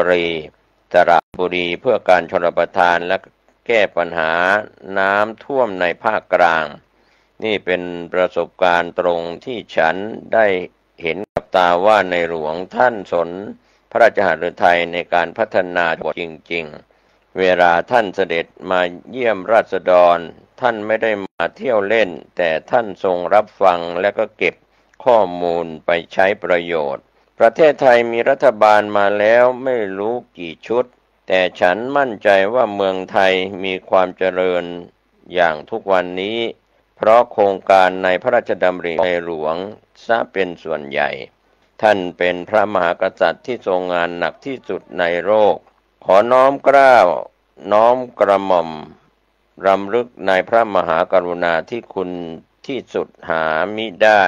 บุรีสระบุรีเพื่อการชลประทานและแก้ปัญหาน้ำท่วมในภาคกลางนี่เป็นประสบการณ์ตรงที่ฉันได้เห็นกับตาว่าในหลวงท่านสนพระราชหฤทัยในการพัฒนาจริงๆเวลาท่านเสด็จมาเยี่ยมราษฎรท่านไม่ได้มาเที่ยวเล่นแต่ท่านทรงรับฟังและก็เก็บข้อมูลไปใช้ประโยชน์ประเทศไทยมีรัฐบาลมาแล้วไม่รู้กี่ชุดแต่ฉันมั่นใจว่าเมืองไทยมีความเจริญอย่างทุกวันนี้เพราะโครงการในพระราชดำริในหลวงซะเป็นส่วนใหญ่ท่านเป็นพระมหากษัตริย์ที่ทรงงานหนักที่สุดในโลกขอน้อมเกล้าน้อมกระหม่อมรำลึกในพระมหากรุณาธิคุณที่สุดหามิได้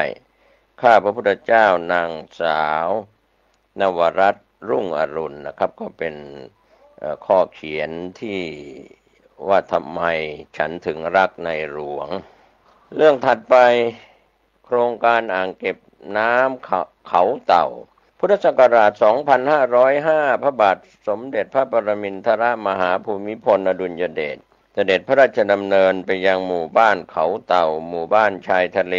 ข้าพระพุทธเจ้านางสาวนวรัตน์รุ่งอรุณนะครับก็เป็นข้อเขียนที่ว่าทำไมฉันถึงรักในหลวงเรื่องถัดไปโครงการอ่างเก็บน้ำเขาเต่าพุทธศักราช 2505 พระบาทสมเด็จพระปรมินทรมหาภูมิพลอดุลยเดชเสด็จพระราชดำเนินไปยังหมู่บ้านเขาเต่าหมู่บ้านชายทะเล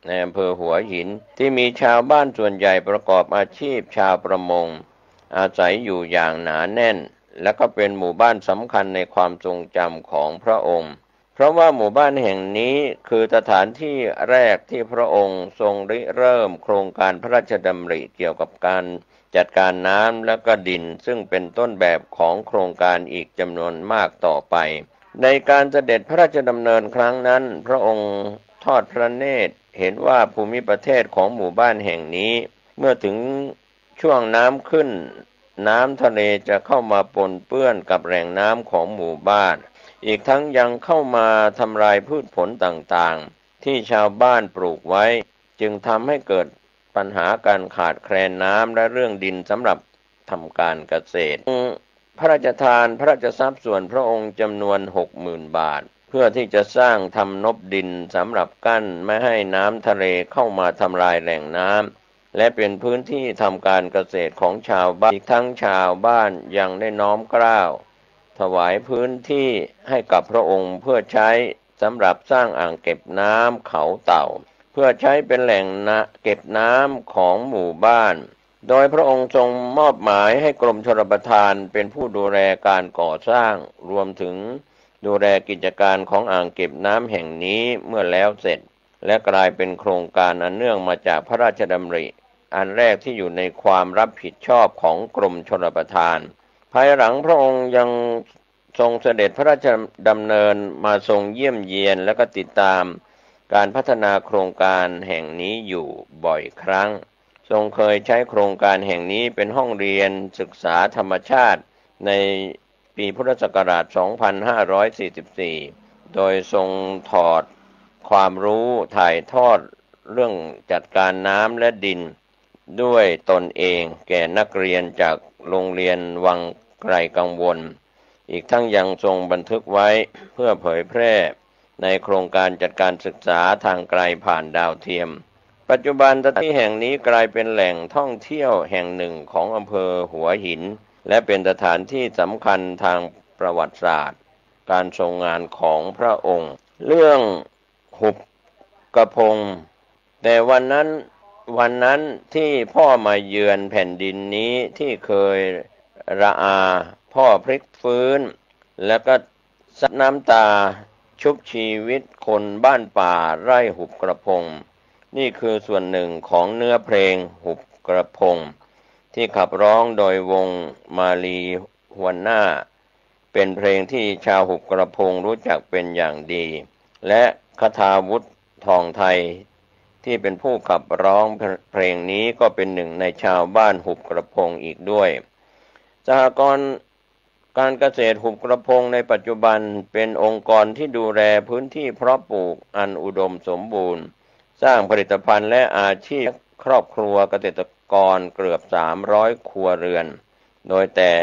ในอำเภอหัวหินที่มีชาวบ้านส่วนใหญ่ประกอบอาชีพชาวประมงอาศัยอยู่อย่างหนาแน่นและก็เป็นหมู่บ้านสำคัญในความทรงจำของพระองค์เพราะว่าหมู่บ้านแห่งนี้คือสถานที่แรกที่พระองค์ทรงริเริ่มโครงการพระราชดำริเกี่ยวกับการจัดการน้ำและก็ดินซึ่งเป็นต้นแบบของโครงการอีกจำนวนมากต่อไปในการเสด็จพระราชดำเนินครั้งนั้นพระองค์ทอดพระเนตรเห็นว่าภูมิประเทศของหมู่บ้านแห่งนี้เมื่อถึงช่วงน้ำขึ้นน้ำทะเลจะเข้ามาปนเปื้อนกับแหล่งน้ำของหมู่บ้านอีกทั้งยังเข้ามาทำลายพืชผลต่างๆที่ชาวบ้านปลูกไว้จึงทำให้เกิดปัญหาการขาดแคลนน้ำและเรื่องดินสำหรับทำการเกษตรพระราชทานพระราชทรัพย์ส่วนพระองค์จำนวน 60,000 บาทเพื่อที่จะสร้างทำนบดินสำหรับกั้นไม่ให้น้ำทะเลเข้ามาทำลายแหล่งน้ำและเป็นพื้นที่ทำการเกษตรของชาวบ้านอีกทั้งชาวบ้านยังได้น้อมเกล้าถวายพื้นที่ให้กับพระองค์เพื่อใช้สำหรับสร้างอ่างเก็บน้ำเขาเต่าเพื่อใช้เป็นแหล่งเก็บน้ำของหมู่บ้านโดยพระองค์ทรงมอบหมายให้กรมชลประทานเป็นผู้ดูแลการก่อสร้างรวมถึงดูแลกิจการของอ่างเก็บน้ำแห่งนี้เมื่อแล้วเสร็จและกลายเป็นโครงการอันเนื่องมาจากพระราชดำริอันแรกที่อยู่ในความรับผิดชอบของกรมชลประทานภายหลังพระองค์ยังทรงเสด็จพระราชดำเนินมาทรงเยี่ยมเยียนและก็ติดตามการพัฒนาโครงการแห่งนี้อยู่บ่อยครั้งทรงเคยใช้โครงการแห่งนี้เป็นห้องเรียนศึกษาธรรมชาติในปีพุทธศักราช 2544 โดยทรงถอดความรู้ถ่ายทอดเรื่องจัดการน้ำและดินด้วยตนเองแก่นักเรียนจากโรงเรียนวังไกลกังวลอีกทั้งยังทรงบันทึกไว้เพื่อเผยแพร่ในโครงการจัดการศึกษาทางไกลผ่านดาวเทียมปัจจุบันสถานที่แห่งนี้กลายเป็นแหล่งท่องเที่ยวแห่งหนึ่งของอำเภอหัวหินและเป็นสถานที่สำคัญทางประวัติศาสตร์การทรงงานของพระองค์เรื่องหุบกระพงแต่วันนั้นที่พ่อมาเยือนแผ่นดินนี้ที่เคยระอาพ่อพลิกฟื้นแล้วก็ซับน้ำตาชุบชีวิตคนบ้านป่าไร่หุบกระพงนี่คือส่วนหนึ่งของเนื้อเพลงหุบกระพงที่ขับร้องโดยวงมาลีฮวนน่าเป็นเพลงที่ชาวหุบกระพงรู้จักเป็นอย่างดีและคทาวุฒิทองไทยที่เป็นผู้ขับร้องเพลงนี้ก็เป็นหนึ่งในชาวบ้านหุบกระพงอีกด้วยสหกรณ์การเกษตรหุบกระพงในปัจจุบันเป็นองค์กรที่ดูแลพื้นที่เพาะปลูกอันอุดมสมบูรณ์สร้างผลิตภัณฑ์และอาชีพครอบครัวเกษตรกรเกือบ300 ครัวเรือนโดยแต่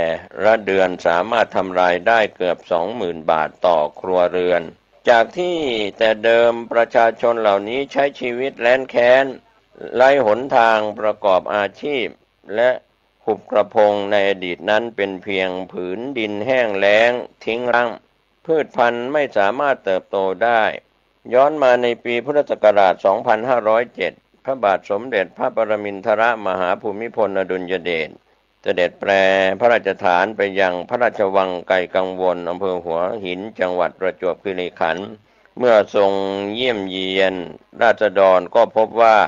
ละเดือนสามารถทำรายได้เกือบ 20,000 บาทต่อครัวเรือนจากที่แต่เดิมประชาชนเหล่านี้ใช้ชีวิตแล้นแค้นไร้หนทางประกอบอาชีพและหุ หุบกระพงในอดีตนั้นเป็นเพียงผืนดินแห้งแล้งทิ้งร้างพืชพันธุ์ไม่สามารถเติบโตได้ย้อนมาในปีพุทธศักราช 2507 พระบาทสมเด็จพระปรมินทรมหาภูมิพลอดุลยเดชเสด็จแปรพระราชฐานไปยังพระราชวังไกลกังวลอำเภอหัวหินจังหวัดประจวบคีรีขันธ์เมื่อทรงเยี่ยมเยียนราษฎรก็พบว่า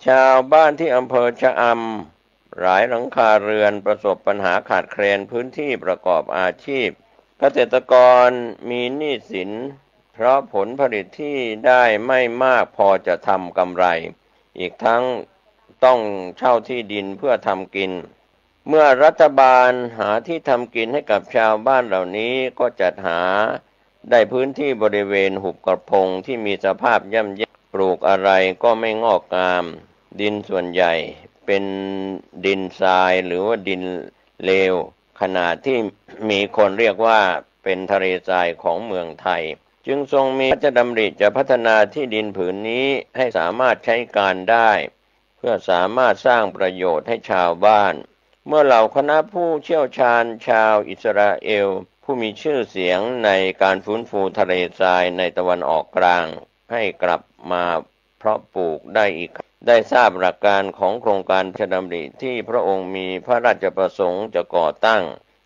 ชาวบ้านที่อำเภอชะอำหลายหลังคาเรือนประสบปัญหาขาดแคลนพื้นที่ประกอบอาชีพเกษตรกรมีหนี้สินเพราะผลผลิตที่ได้ไม่มากพอจะทำกำไรอีกทั้งต้องเช่าที่ดินเพื่อทำกินเมื่อรัฐบาลหาที่ทำกินให้กับชาวบ้านเหล่านี้ก็จัดหาได้พื้นที่บริเวณหุบกระพงที่มีสภาพย่ำแย่ปลูกอะไรก็ไม่งอกงามดินส่วนใหญ่เป็นดินทรายหรือว่าดินเลวขนาดที่มีคนเรียกว่าเป็นทะเลทรายของเมืองไทยจึงทรงมีพระราชดำริจะพัฒนาที่ดินผืนนี้ให้สามารถใช้การได้เพื่อสามารถสร้างประโยชน์ให้ชาวบ้านเมื่อเหล่าคณะผู้เชี่ยวชาญชาวอิสราเอลผู้มีชื่อเสียงในการฟื้นฟูทะเลทรายในตะวันออกกลางให้กลับมาเพาะปลูกได้ทราบหลักการของโครงการพระราชดำริที่พระองค์มีพระราชประสงค์จะก่อตั้ง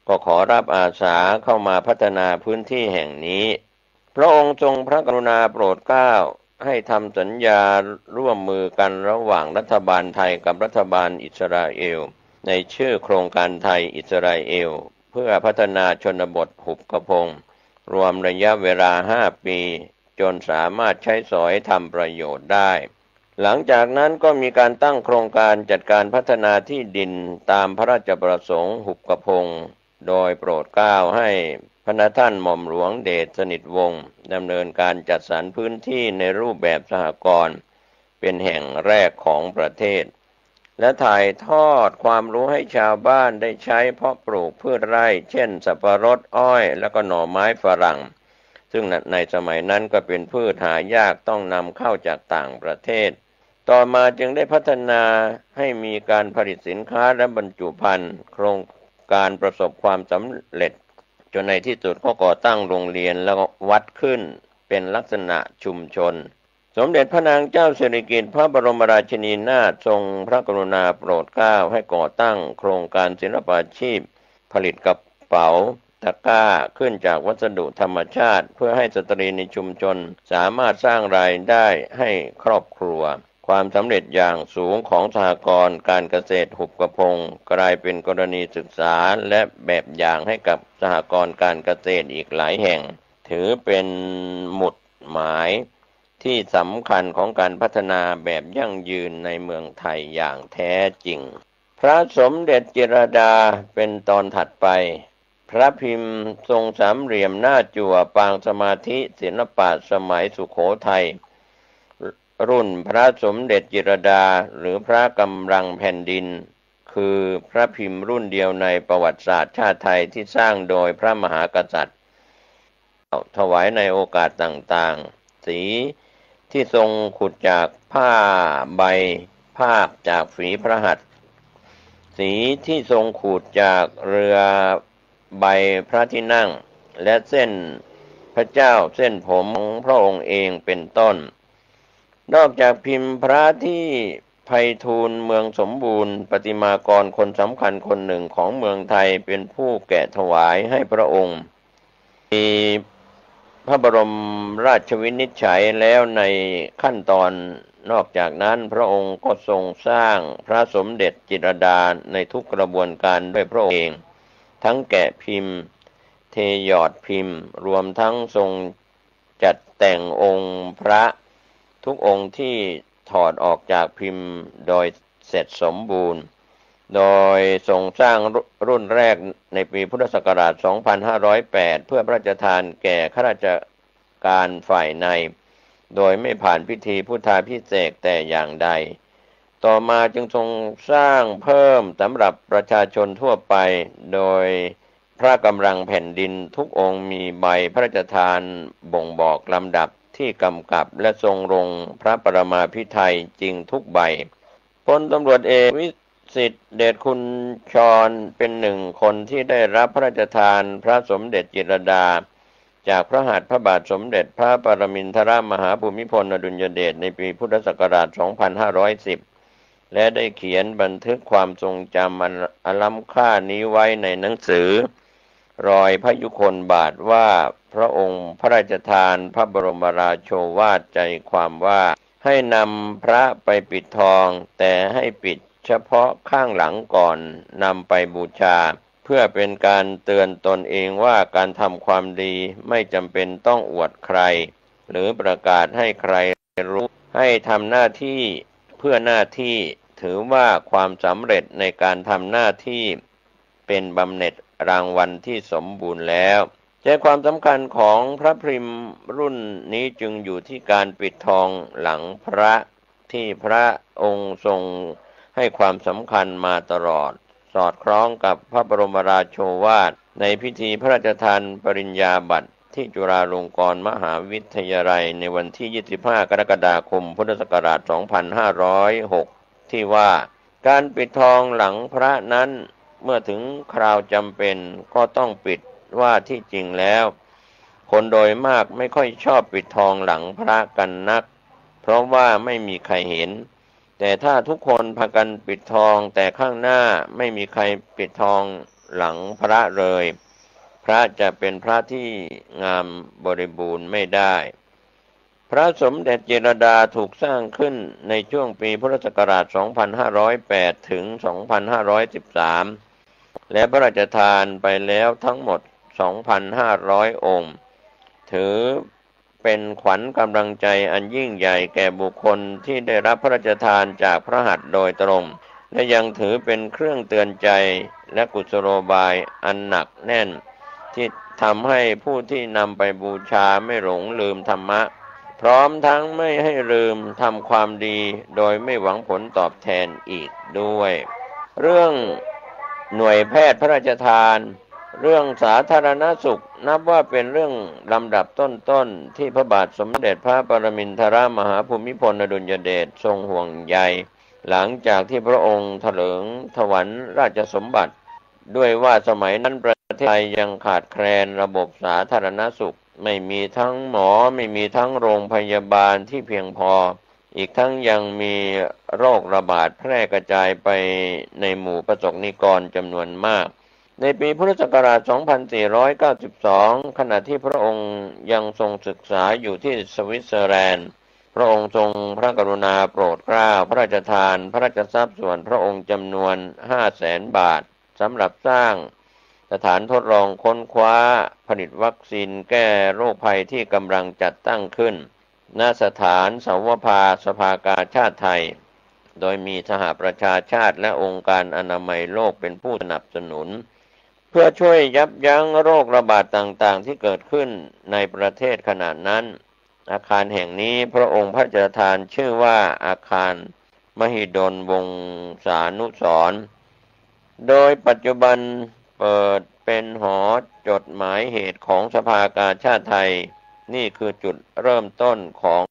ก็ขอรับอาสาเข้ามาพัฒนาพื้นที่แห่งนี้พระองค์ทรงพระกรุณาโปรดเกล้าให้ทำสัญญาร่วมมือกันระหว่างรัฐบาลไทยกับรัฐบาลอิสราเอลในชื่อโครงการไทยอิสราเอลเพื่อพัฒนาชนบทหุบกระพงรวมระยะเวลา5 ปีจนสามารถใช้สอยทำประโยชน์ได้หลังจากนั้นก็มีการตั้งโครงการจัดการพัฒนาที่ดินตามพระราชประสงค์หุบกระพงโดยโปรดเกล้าให้พระท่านหม่อมหลวงเดชสนิทวงศ์ดำเนินการจัดสรรพื้นที่ในรูปแบบสหกรณ์เป็นแห่งแรกของประเทศและถ่ายทอดความรู้ให้ชาวบ้านได้ใช้เพาะปลูกพืชไร่เช่นสับปะรดอ้อยและก็หน่อไม้ฝรั่งซึ่งในสมัยนั้นก็เป็นพืชหายากต้องนำเข้าจากต่างประเทศต่อมาจึงได้พัฒนาให้มีการผลิตสินค้าและบรรจุภัณฑ์โครงการประสบความสำเร็จจนในที่สุดก็ก่อตั้งโรงเรียนแล้วก็วัดขึ้นเป็นลักษณะชุมชนสมเด็จพระนางเจ้าสิริกิติ์พระบรมราชินีนาถทรงพระกรุณาโปรดเกล้าให้ก่อตั้งโครงการศิลปาชีพผลิตกระเป๋าตะกร้าขึ้นจากวัสดุธรรมชาติเพื่อให้สตรีในชุมชนสามารถสร้างรายได้ให้ครอบครัวความสำเร็จอย่างสูงของสหกรณ์การเกษตรหุบกระพงกลายเป็นกรณีศึกษาและแบบอย่างให้กับสหกรณ์การเกษตรอีกหลายแห่งถือเป็นหมุดหมายที่สำคัญของการพัฒนาแบบยั่งยืนในเมืองไทยอย่างแท้จริงพระสมเด็จจิรดาเป็นตอนถัดไปพระพิมพ์ทรงสามเหลี่ยมหน้าจั่วปางสมาธิศิลปะสมัยสุโขทัยรุ่นพระสมเด็จจิรดาหรือพระกำลังแผ่นดินคือพระพิมพ์รุ่นเดียวในประวัติศาสตร์ชาติไทยที่สร้างโดยพระมหากษัตริย์ถวายในโอกาสต่างๆสีที่ทรงขุดจากผ้าใบภาพจากฝีพระหัตถ์สีที่ทรงขูดจากเรือใบพระที่นั่งและเส้นพระเจ้าเส้นผมของพระองค์เองเป็นต้นนอกจากพิมพ์พระที่ไพฑูรย์เมืองสมบูรณ์ประติมากรคนสำคัญคนหนึ่งของเมืองไทยเป็นผู้แกะถวายให้พระองค์มีพระบรมราชวินิจฉัยแล้วในขั้นตอนนอกจากนั้นพระองค์ก็ทรงสร้างพระสมเด็จจิตรลดาในทุกกระบวนการด้วยพระองค์เองทั้งแกะพิมพ์เทหยอดพิมพ์รวมทั้งทรงจัดแต่งองค์พระทุกองค์ที่ถอดออกจากพิมพ์โดยเสร็จสมบูรณ์โดยทรงสร้างรุ่นแรกในปีพุทธศักราช 2508 เพื่อพระราชทานแก่ข้าราชการฝ่ายในโดยไม่ผ่านพิธีพุทธาภิเษกแต่อย่างใดต่อมาจึงทรงสร้างเพิ่มสำหรับประชาชนทั่วไปโดยพระกำลังแผ่นดินทุกองค์มีใบพระราชทานบ่งบอกลำดับที่กำกับและทรงลงพระปรมาภิไธยจริงทุกใบพลตำรวจเอกวิ สิทธิเดชคุณชรเป็นหนึ่งคนที่ได้รับพระราชทานพระสมเด็จจิตรลดาจากพระหัตถ์พระบาทสมเด็จพระปรมินทรมหาภูมิพลอดุลยเดชในปีพุทธศักราช 2510 และได้เขียนบันทึกความทรงจำอันล้ำค่านี้ไว้ในหนังสือรอยพระยุคลบาทว่าพระองค์พระราชทานพระบรมราโชวาทใจความว่าให้นำพระไปปิดทองแต่ให้ปิดเฉพาะข้างหลังก่อนนำไปบูชาเพื่อเป็นการเตือนตนเองว่าการทำความดีไม่จำเป็นต้องอวดใครหรือประกาศให้ใครรู้ให้ทำหน้าที่เพื่อหน้าที่ถือว่าความสำเร็จในการทำหน้าที่เป็นบำเหน็จรางวัลที่สมบูรณ์แล้วใจความสำคัญของพระพิมพ์รุ่นนี้จึงอยู่ที่การปิดทองหลังพระที่พระองค์ทรงให้ความสำคัญมาตลอดสอดคล้องกับพระบรมราโชวาทในพิธีพระราชทานปริญญาบัตรที่จุฬาลงกรณ์มหาวิทยาลัยในวันที่ 25 กรกฎาคม พุทธศักราช 2506 ที่ว่าการปิดทองหลังพระนั้นเมื่อถึงคราวจำเป็นก็ต้องปิดว่าที่จริงแล้วคนโดยมากไม่ค่อยชอบปิดทองหลังพระกันนักเพราะว่าไม่มีใครเห็นแต่ถ้าทุกคนพากันปิดทองแต่ข้างหน้าไม่มีใครปิดทองหลังพระเลยพระจะเป็นพระที่งามบริบูรณ์ไม่ได้พระสมเด็จจิตรลดาถูกสร้างขึ้นในช่วงปีพุทธศักราช 2508 ถึง 2513 และพระราชทานไปแล้วทั้งหมด 2,500 องค์ ถือเป็นขวัญกำลังใจอันยิ่งใหญ่แก่บุคคลที่ได้รับพระราชทานจากพระหัตถ์โดยตรงและยังถือเป็นเครื่องเตือนใจและกุศโลบายอันหนักแน่นที่ทำให้ผู้ที่นำไปบูชาไม่หลงลืมธรรมะพร้อมทั้งไม่ให้ลืมทำความดีโดยไม่หวังผลตอบแทนอีกด้วยเรื่องหน่วยแพทย์พระราชทานเรื่องสาธารณสุขนับว่าเป็นเรื่องลำดับต้นๆที่พระบาทสมเด็จพระปรมินทรมหาภูมิพลอดุลยเดชทรงห่วงใยหลังจากที่พระองค์ถลิงถวัลย์ราชสมบัติด้วยว่าสมัยนั้นประเทศไทยยังขาดแคลนระบบสาธารณสุขไม่มีทั้งหมอไม่มีทั้งโรงพยาบาลที่เพียงพออีกทั้งยังมีโรคระบาดแพร่กระจายไปในหมู่ประสบนิกรจำนวนมากในปีพุทธศักราช 2492 ขณะที่พระองค์ยังทรงศึกษาอยู่ที่สวิตเซอร์แลนด์พระองค์ทรงพระกรุณาโปรดเกล้าพระราชทานพระราชทรัพย์ส่วนพระองค์จำนวน 500,000 บาทสำหรับสร้างสถานทดลองค้นคว้าผลิตวัคซีนแก้โรคภัยที่กำลังจัดตั้งขึ้นณสถานสาวภาสภากาชาติไทยโดยมีสหประชาชาติและองค์การอนามัยโลกเป็นผู้สนับสนุนเพื่อช่วยยับยั้งโรคระบาดต่างๆที่เกิดขึ้นในประเทศขณะนั้นอาคารแห่งนี้พระองค์พระราชทานชื่อว่าอาคารมหิดลวงศานุสรณ์โดยปัจจุบันเปิดเป็นหอจดหมายเหตุของสภากาชาติไทยนี่คือจุดเริ่มต้นของ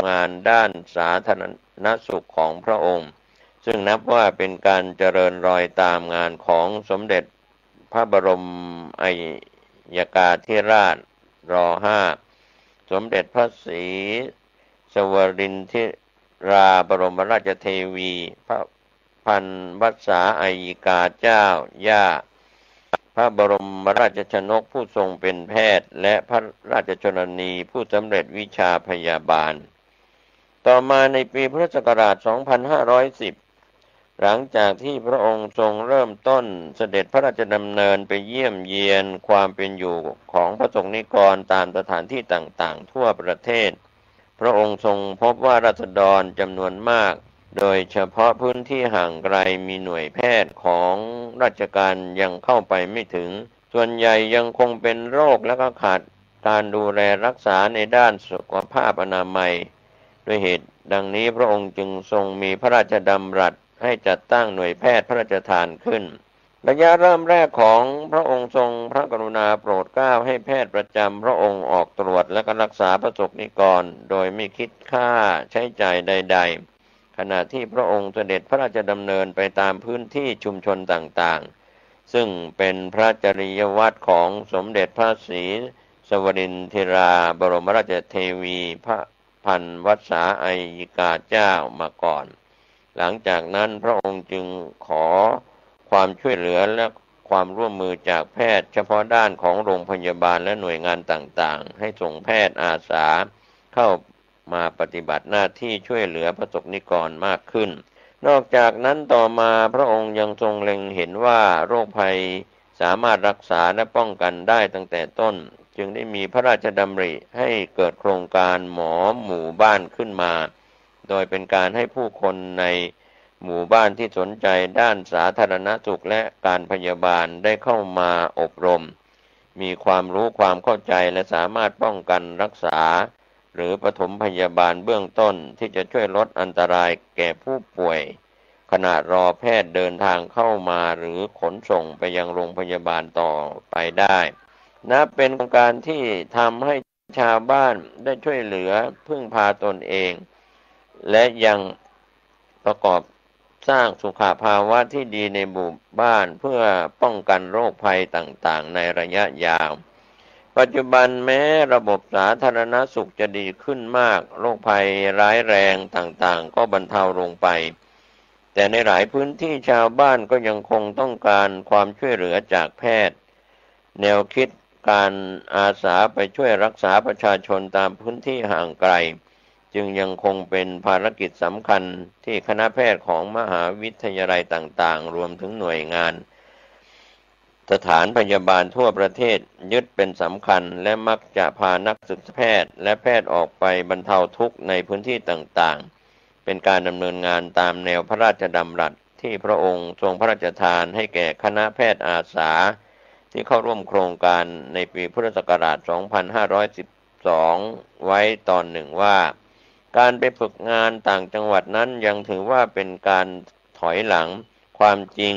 งานด้านสาธารณสุขของพระองค์ซึ่งนับว่าเป็นการเจริญรอยตามงานของสมเด็จพระบรมอัยกาธิราชร.5 สมเด็จพระศรีสวรินทิราบรมราชเทวีพระพันวษาอัยกาเจ้าย่าพระบรมราชชนกผู้ทรงเป็นแพทย์และพระราชชนนีผู้สำเร็จวิชาพยาบาลต่อมาในปีพุทธศักราช 2510 หลังจากที่พระองค์ทรงเริ่มต้นเสด็จพระราชดำเนินไปเยี่ยมเยียนความเป็นอยู่ของพระสงฆ์นิกรตามสถานที่ต่างๆทั่วประเทศพระองค์ทรงพบว่าราษฎรจำนวนมากโดยเฉพาะพื้นที่ห่างไกลมีหน่วยแพทย์ของราชการยังเข้าไปไม่ถึงส่วนใหญ่ยังคงเป็นโรคและก็ขาดการดูแลรักษาในด้านสุขภาพอนามัยด้วยเหตุดังนี้พระองค์จึงทรงมีพระราชดำรัสให้จัดตั้งหน่วยแพทย์พระราชทานขึ้นระยะเริ่มแรกของพระองค์ทรงพระกรุณาโปรดเกล้าให้แพทย์ประจำพระองค์ออกตรวจและก็รักษาประสบนิกรโดยไม่คิดค่าใช้จ่ายใดๆ ขณะที่พระองค์เสด็จพระราชดำเนินไปตามพื้นที่ชุมชนต่างๆซึ่งเป็นพระจริยวัตรของสมเด็จพระศรีสวรินทราบรมราชเทวีพระพันวัษสาอัยยิกาเจ้ามาก่อนหลังจากนั้นพระองค์จึงขอความช่วยเหลือและความร่วมมือจากแพทย์เฉพาะด้านของโรงพยาบาลและหน่วยงานต่างๆให้ส่งแพทย์อาสาเข้ามาปฏิบัติหน้าที่ช่วยเหลือประสบนิกรมากขึ้นนอกจากนั้นต่อมาพระองค์ยังทรงเล็งเห็นว่าโรคภัยสามารถรักษาและป้องกันได้ตั้งแต่ต้นจึงได้มีพระราชดำริให้เกิดโครงการหมอหมู่บ้านขึ้นมาโดยเป็นการให้ผู้คนในหมู่บ้านที่สนใจด้านสาธารณสุขและการพยาบาลได้เข้ามาอบรมมีความรู้ความเข้าใจและสามารถป้องกันรักษาหรือปฐมพยาบาลเบื้องต้นที่จะช่วยลดอันตรายแก่ผู้ป่วยขณะรอแพทย์เดินทางเข้ามาหรือขนส่งไปยังโรงพยาบาลต่อไปได้นับเป็นโครงการที่ทำให้ชาวบ้านได้ช่วยเหลือพึ่งพาตนเองและยังประกอบสร้างสุขภาวะที่ดีในหมู่บ้านเพื่อป้องกันโรคภัยต่างๆในระยะยาวปัจจุบันแม้ระบบสาธารณสุขจะดีขึ้นมากโรคภัยร้ายแรงต่างๆก็บรรเทาลงไปแต่ในหลายพื้นที่ชาวบ้านก็ยังคงต้องการความช่วยเหลือจากแพทย์แนวคิดการอาสาไปช่วยรักษาประชาชนตามพื้นที่ห่างไกลจึงยังคงเป็นภารกิจสำคัญที่คณะแพทย์ของมหาวิทยาลัยต่างๆรวมถึงหน่วยงานสถานพยาบาลทั่วประเทศยึดเป็นสำคัญและมักจะพานักศึกษาแพทย์และแพทย์ออกไปบรรเทาทุกข์ในพื้นที่ต่างๆเป็นการดำเนินงานตามแนวพระราชดำรัสที่พระองค์ทรงพระราชทานให้แก่คณะแพทย์อาสาที่เข้าร่วมโครงการในปีพุทธศักราช 2512 ไว้ตอนหนึ่งว่าการไปฝึกงานต่างจังหวัดนั้นยังถือว่าเป็นการถอยหลังความจริง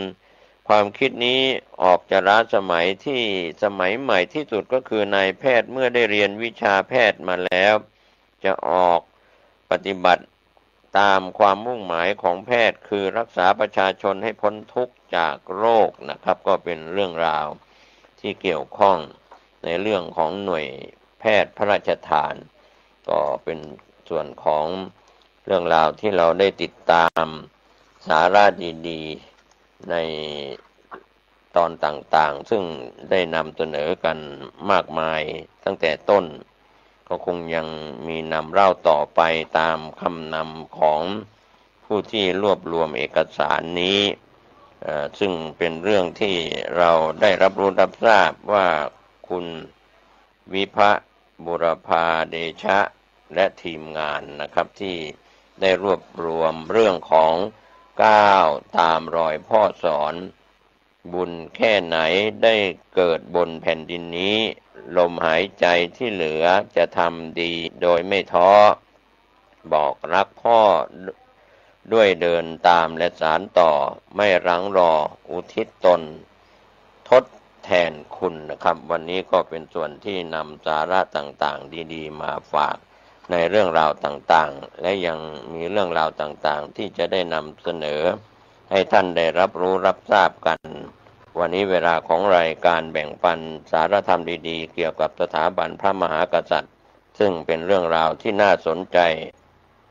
ความคิดนี้ออกจากล้าสมัยที่สมัยใหม่ที่สุดก็คือนายแพทย์เมื่อได้เรียนวิชาแพทย์มาแล้วจะออกปฏิบัติตามความมุ่งหมายของแพทย์คือรักษาประชาชนให้พ้นทุกข์จากโรคนะครับก็เป็นเรื่องราวที่เกี่ยวข้องในเรื่องของหน่วยแพทย์พระราชทานก็เป็นส่วนของเรื่องราวที่เราได้ติดตามสาระดีๆในตอนต่างๆซึ่งได้นำเสนอกันมากมายตั้งแต่ต้นก็คงยังมีนำเล่าต่อไปตามคำนำของผู้ที่รวบรวมเอกสารนี้ซึ่งเป็นเรื่องที่เราได้รับรู้รับทราบว่าคุณวิภะบุรพาเดชะและทีมงานนะครับที่ได้รวบรวมเรื่องของก้าวตามรอยพ่อสอนบุญแค่ไหนได้เกิดบนแผ่นดินนี้ลมหายใจที่เหลือจะทำดีโดยไม่ท้อบอกรักพ่อด้วยเดินตามและสานต่อไม่รั้งรออุทิศตนทดแทนคุณนะครับวันนี้ก็เป็นส่วนที่นำสาระต่างๆดีๆมาฝากในเรื่องราวต่างๆและยังมีเรื่องราวต่างๆที่จะได้นำเสนอให้ท่านได้รับรู้รับทราบกันวันนี้เวลาของรายการแบ่งปันสารธรรมดีๆเกี่ยวกับสถาบันพระมหากษัตริย์ซึ่งเป็นเรื่องราวที่น่าสนใจ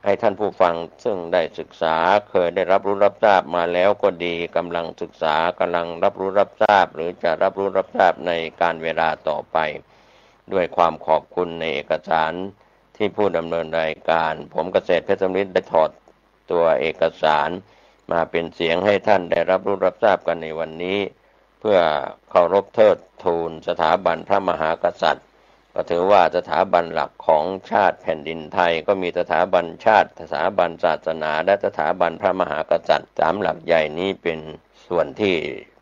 ให้ท่านผู้ฟังซึ่งได้ศึกษาเคยได้รับรู้รับทราบมาแล้วก็ดีกำลังศึกษากำลังรับรู้รับทราบหรือจะรับรู้รับทราบในการเวลาต่อไปด้วยความขอบคุณในเอกสารที่ผู้ดำเนินรายการผมเกษตรเพชรสำริดได้ถอดตัวเอกสารมาเป็นเสียงให้ท่านได้รับรู้รับทราบกันในวันนี้เพื่อเคารพเทิดทูนสถาบันพระมหากษัตริย์ก็ถือว่าสถาบันหลักของชาติแผ่นดินไทยก็มีสถาบันชาติสถาบันศาสนาและสถาบันพระมหากษัตริย์สามหลักใหญ่นี้เป็นส่วนที่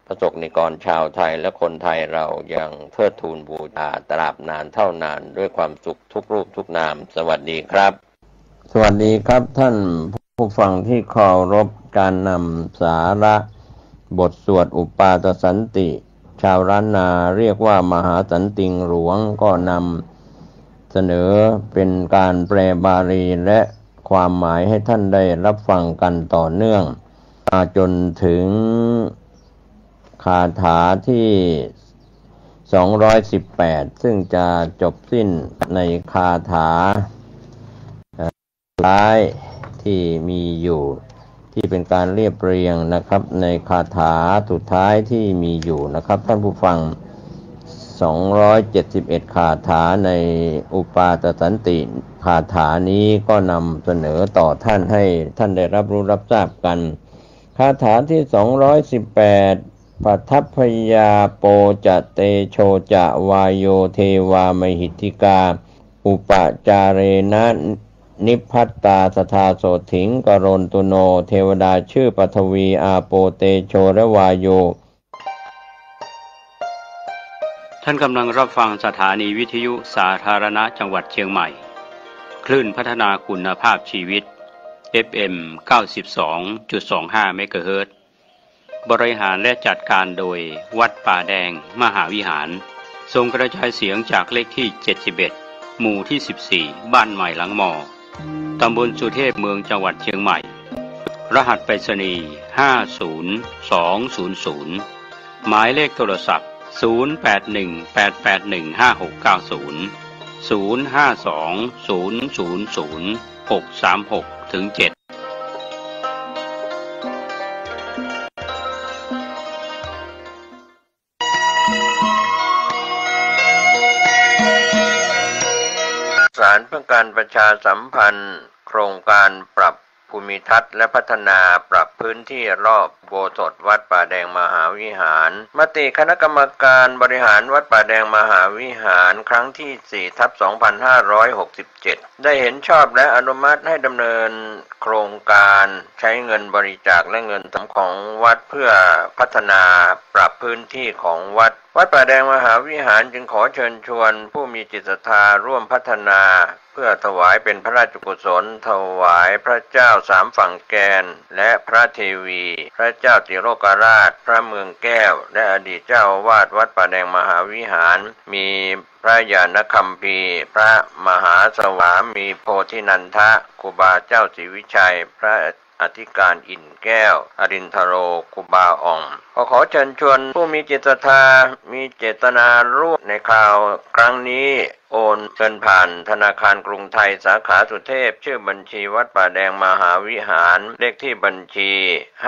ประสบนิกรชาวไทยและคนไทยเรายังเทิดทูนบูชาตราบนานเท่านานด้วยความสุขทุกรูปทุกนามสวัสดีครับสวัสดีครับท่านผู้ฟังที่เคารพการนำสาระบทสวดอุปาทสันติชาวล้านนาเรียกว่ามหาสันติงหลวงก็นำเสนอเป็นการแปลบาลีและค ความหมายให้ท่านได้รับฟังกันต่อเนื่องมาจนถึงคาถาที่218ซึ่งจะจบสิ้นในคาถาท้ายที่มีอยู่ที่เป็นการเรียบเรียงนะครับในคาถาสุดท้ายที่มีอยู่นะครับท่านผู้ฟัง271คาถาในอุปาทสันติคาถานี้ก็นำเสนอต่อท่านให้ท่านได้รับรู้รับทราบกันคาถาที่218ปัทถพยาโปจะเตโชจะวายโยเทวามหิทธิกาอุปจาเรนะนิพพัตตาสทาโสถิงกรณตุโนเทวดาชื่อปฐวีอาโปเตโชและวายโยท่านกำลังรับฟังสถานีวิทยุสาธารณะจังหวัดเชียงใหม่คลื่นพัฒนาคุณภาพชีวิต FM 92.25 เมกะเฮิรตซ์บริหารและจัดการโดยวัดป่าแดงมหาวิหารทรงกระจายเสียงจากเลขที่71หมู่ที่14บ้านใหม่หลังมอตำบลสุเทพเมืองจังหวัดเชียงใหม่รหัสไปรษณีย์50200หมายเลขโทรศัพท์0818815690 0520000636-7สารเพื่อการประชาสัมพันธ์โครงการปรับภูมิทัศน์และพัฒนาปรับพื้นที่รอบอุโบสถวัดป่าแดงมหาวิหารมติคณะกรรมการบริหารวัดป่าแดงมหาวิหารครั้งที่ 4/2567 ได้เห็นชอบและอนุมัติให้ดำเนินโครงการใช้เงินบริจาคและเงินของวัดเพื่อพัฒนาปรับพื้นที่ของวัดป่าแดงมหาวิหารจึงขอเชิญชวนผู้มีจิตศรัทธาร่วมพัฒนาเพื่อถวายเป็นพระราชกุศลถวายพระเจ้าสามฝั่งแกนและพระเทวีพระเจ้าติโลกราชพระเมืองแก้วและอดีตเจ้าอาวาสวัดป่าแดงมหาวิหารมีพระญาณคัมภีร์พระมหาสวามีโพธินันทะครูบาเจ้าศรีวิชัยพระอธิการอินแก้วอรินทโรครูบาอ่องขอเชิญชวนผู้มีจิตศรัทธามีเจตนาร่วมในข่าวครั้งนี้โอนเงินผ่านธนาคารกรุงไทยสาขาสุเทพชื่อบัญชีวัดป่าแดงมหาวิหารเลขที่บัญชี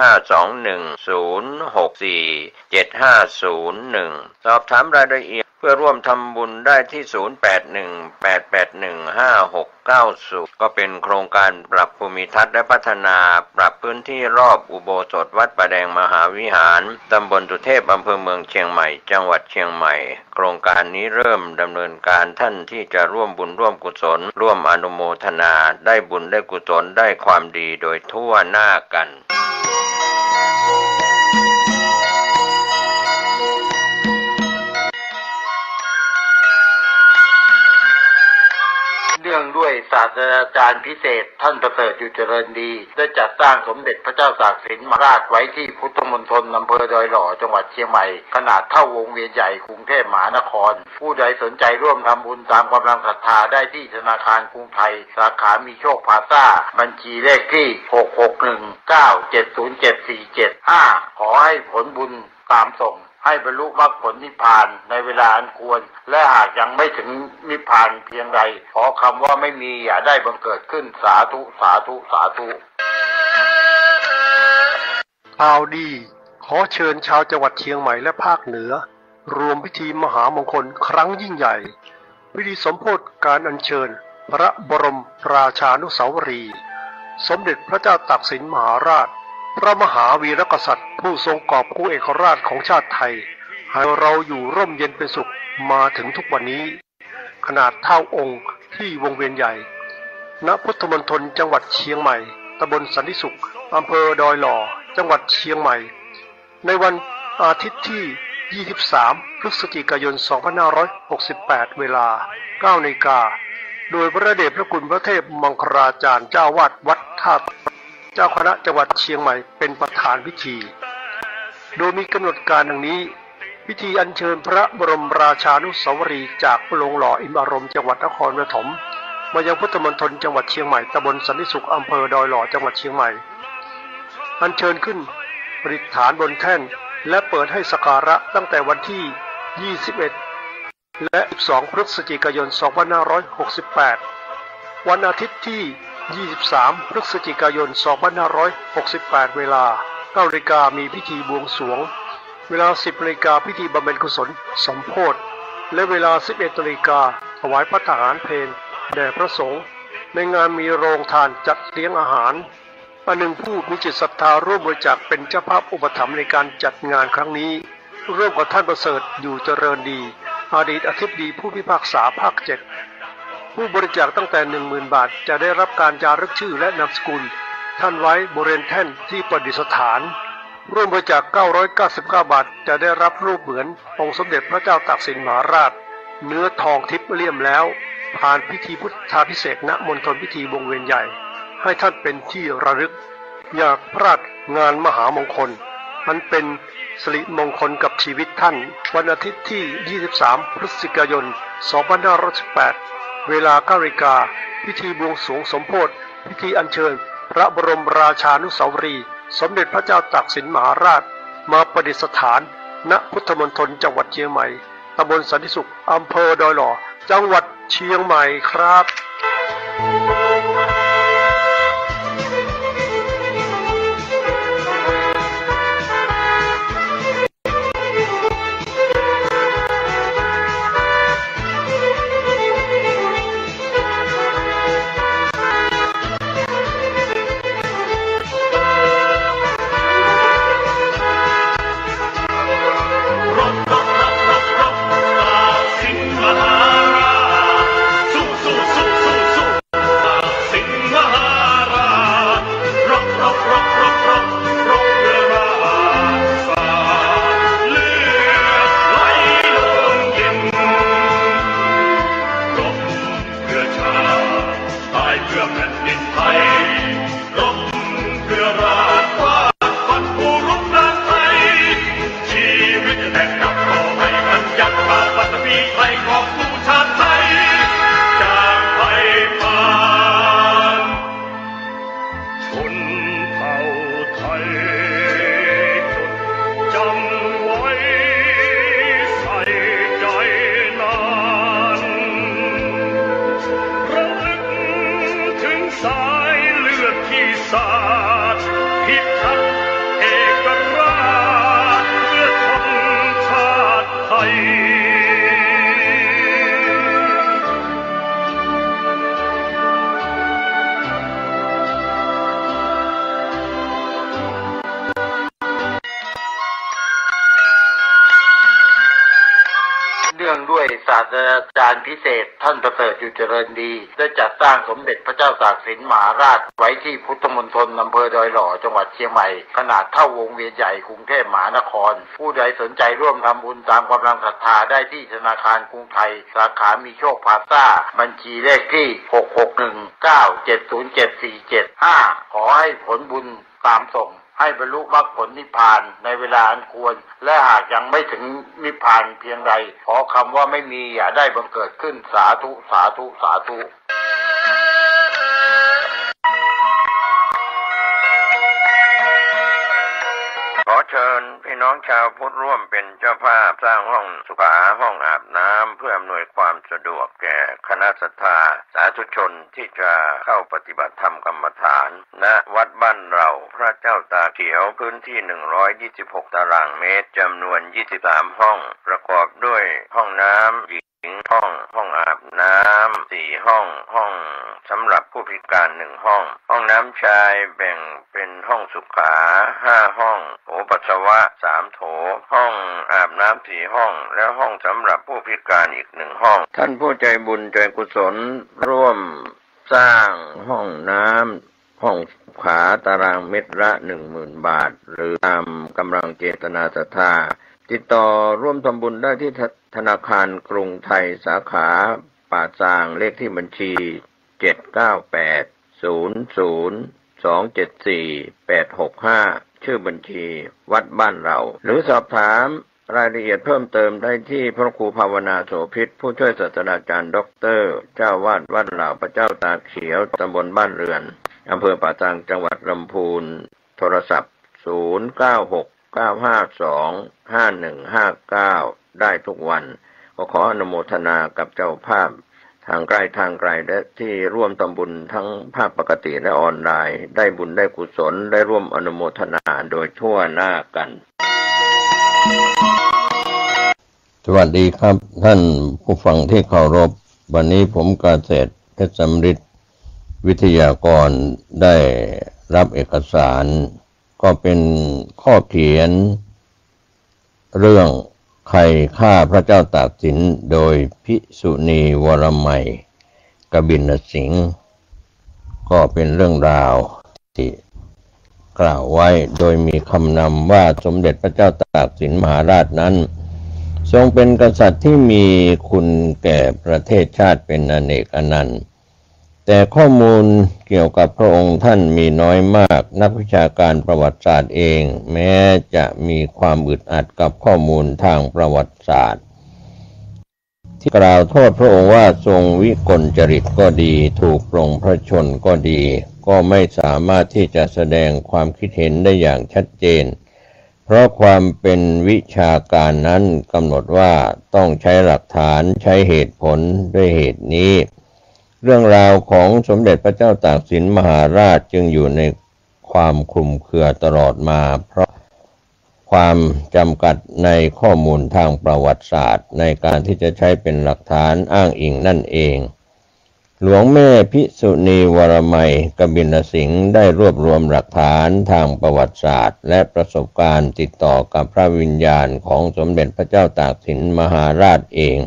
521064750สอบถามรายละเอียดเพื่อร่วมทำบุญได้ที่0818815690ก็เป็นโครงการปรับภูมิทัศน์และพัฒนาปรับพื้นที่รอบอุโบสถวัดป่าแดงมหาวิหารตำบลสุเทพอำเภอเมืองเชียงใหม่จังหวัดเชียงใหม่โครงการนี้เริ่มดำเนินการท่านที่จะร่วมบุญร่วมกุศลร่วมอนุโมทนาได้บุญได้กุศลได้ความดีโดยทั่วหน้ากันเนื่องด้วยศาสตราจารย์พิเศษท่านประเสริฐอยู่เจริญดีได้จัดสร้างสมเด็จพระเจ้าตากสินมหาราชไว้ที่พุทธมณฑลอำเภอดอยหล่อจังหวัดเชียงใหม่ขนาดเท่าวงเวียนใหญ่กรุงเทพมหานครผู้ใดสนใจร่วมทำบุญตามกำลังศรัทธาได้ที่ธนาคารกรุงไทยสาขามีโชคพลาซ่าบัญชีเลขที่66197077475ขอให้ผลบุญตามส่งให้บรรลุมรรคผลนิพพานในเวลาอันควรและหากยังไม่ถึงนิพพานเพียงใดขอคำว่าไม่มีอย่าได้บังเกิดขึ้นสาธุสาธุสาธุข่าวดีขอเชิญชาวจังหวัดเชียงใหม่และภาคเหนือรวมพิธีมหามงคลครั้งยิ่งใหญ่พิธีสมโภชการอัญเชิญพระบรมราชานุสาวรีย์สมเด็จพระเจ้าตากสินมหาราชพระมหาวีรกษัตริย์ผู้ทรงกอบกู้เอกราชของชาติไทยให้เราอยู่ร่มเย็นเป็นสุขมาถึงทุกวันนี้ขนาดเท่าองค์ที่วงเวียนใหญ่ณพุทธมณฑลจังหวัดเชียงใหม่ตำบลสันติสุขอำเภอดอยหล่อจังหวัดเชียงใหม่ในวันอาทิตย์ที่23พฤศจิกายน2568เวลา 9 นาฬิกาโดยพระเดชพระคุณพระเทพมังคลาจารย์เจ้าวาดวัดท่าเจ้าคณะจังหวัดเชียงใหม่เป็นประธานพิธีโดยมีกำหนดการดังนี้พิธีอัญเชิญพระบรมราชานุสาวรีย์จากโรงหล่ออิมอารมณ์จังหวัดนครปฐม มายังพุทธมณฑลจังหวัดเชียงใหม่ตำบลสันติสุขอำเภอดอยหล่อจังหวัดเชียงใหม่อัญเชิญขึ้นประดิษฐานบนแท่นและเปิดให้สักการะตั้งแต่วันที่ 21 และ 12 พฤศจิกายน 2568 วันอาทิตย์ที่ 23 พฤศจิกายน 2568 เวลา 9 นาฬิกามีพิธีบวงสรวงเวลา 10 นาฬิกาพิธีบำเพ็ญกุศลสมโภชและเวลา 11 นาฬิกาถวายพระทหารเพลแด่พระสงฆ์ในงานมีโรงทานจัดเลี้ยงอาหารอันหนึ่งผู้มีจิตศรัทธาร่วมบริจาคเป็นเจ้าภาพอุปถัมภ์ในการจัดงานครั้งนี้ร่วมกับท่านประเสริฐอยู่เจริญดีอดีตอธิบดีผู้พิพากษาภาค 7ผู้บริจาคตั้งแต่ 10,000 บาทจะได้รับการจารึกชื่อและนามสกุลท่านไว้บริเวณแท่นที่ประดิษฐานร่วมบริจาค999 บาทจะได้รับรูปเหมือนองค์สมเด็จพระเจ้าตากสินมหาราชเนื้อทองทิพย์เลี่ยมแล้วผ่านพิธีพุทธาภิเษกณมณฑลพิธีวงเวียนใหญ่ให้ท่านเป็นที่ระลึกอย่าพลาดงานมหามงคลมันเป็นสิริมงคลกับชีวิตท่านวันอาทิตย์ที่ 23 พฤศจิกายน 2518 เวลา 9 นาฬิกาพิธีบวงสรวงสมโภชพิธีอัญเชิญพระบรมราชานุสาวรีย์สมเด็จพระเจ้าตากสินมหาราชมาประดิษฐานณพุทธมณฑลจังหวัดเชียงใหม่ตำบลสันติสุขอำเภอดอยหล่อจังหวัดเชียงใหม่ครับด้วยศาสตราจารย์พิเศษท่านประเสริฐอยู่เจริญดีได้จัดสร้างสมเด็จพระเจ้าตากสินมหาราชไว้ที่พุทธมณฑลอำเภอดอยหล่อจังหวัดเชียงใหม่ขนาดเท่าวงเวียนใหญ่กรุงเทพมหานครผู้ใดสนใจร่วมทำบุญตามกำลังศรัทธาได้ที่ธนาคารกรุงไทยสาขามีโชคพาซ่าบัญชีเลขที่ 66197077475 ขอให้ผลบุญตามส่งให้บรรลุมรรคผลนิพพานในเวลาอันควรและหากยังไม่ถึงนิพพานเพียงใดขอคำว่าไม่มีอย่าได้บังเกิดขึ้นสาธุสาธุสาธุขอเชิญพี่น้องชาวพุทธร่วมเป็นเจ้าภาพสร้างห้องสุขาห้องอาบน้ำเพื่ออำนวยความสะดวกแก่คณะศรัทธาสาธุชนที่จะเข้าปฏิบัติธรรมกรรมฐานณวัดบ้านเราพระเจ้าตาเขียวพื้นที่126ตารางเมตรจำนวน23ห้องประกอบด้วยห้องน้ำหญิงห้องอาบน้ำ4ห้องสำหรับผู้พิการ1ห้องน้ำชายแบ่งเป็นห้องสุขา5ห้องโถปัสสาวะ3โถห้องอาบน้ำ4ห้องและห้องสำหรับผู้พิการอีก1ห้องท่านผู้ใจบุญใจกุศลร่วมสร้างห้องน้ำห้องขาตารางเมตรละ 10,000 บาทหรือตามกำลังเจตนาศรัทธาติดต่อร่วมทำบุญได้ที่ธนาคารกรุงไทยสาขาป่าซางเลขที่บัญชี79800274865ชื่อบัญชีวัดบ้านเราหรือสอบถาม รายละเอียดเพิ่มเติมได้ที่พระครูภาวนาโสภิตผู้ช่วยศาสตราจารย์ด็อกเตอร์เจ้าวาดวัดเหล่าพระเจ้าตากเขียวตำบลบ้านเรือนอำเภอป่าซางจังหวัดลำพูนโทรศัพท์0969525159ได้ทุกวันขออนุโมทนากับเจ้าภาพทางไกลและที่ร่วมทำบุญทั้งภาคปกติและออนไลน์ได้บุญได้กุศลได้ร่วมอนุโมทนาโดยทั่วหน้ากันสวัสดีครับท่านผู้ฟังที่เคารพวันนี้ผมเกษตรเพชรสำริดวิทยากรได้รับเอกสารก็เป็นข้อเขียนเรื่องใครฆ่าพระเจ้าตากสินโดยภิกษุณีวรมัยกบินสิงห์ก็เป็นเรื่องราวที่กล่าวไว้โดยมีคำนำว่าสมเด็จพระเจ้าตากสินมหาราชนั้นทรงเป็นกษัตริย์ที่มีคุณแก่ประเทศชาติเป็นอเนกอนันต์แต่ข้อมูลเกี่ยวกับพระองค์ท่านมีน้อยมากนักวิชาการประวัติศาสตร์เองแม้จะมีความอึดอัดกับข้อมูลทางประวัติศาสตร์ที่กล่าวโทษพระองค์ว่าทรงวิกลจริตก็ดีถูกปลงพระชนก็ดีก็ไม่สามารถที่จะแสดงความคิดเห็นได้อย่างชัดเจนเพราะความเป็นวิชาการนั้นกำหนดว่าต้องใช้หลักฐานใช้เหตุผลด้วยเหตุนี้เรื่องราวของสมเด็จพระเจ้าตากสินมหาราชจึงอยู่ในความคลุมเครือตลอดมาเพราะความจำกัดในข้อมูลทางประวัติศาสตร์ในการที่จะใช้เป็นหลักฐานอ้างอิงนั่นเองหลวงแม่ภิกษุณีวรมัยกบินสิงห์ได้รวบรวมหลักฐานทางประวัติศาสตร์และประสบการณ์ติดต่อกับพระวิญญาณของสมเด็จพระเจ้าตากสินมหาราชเอง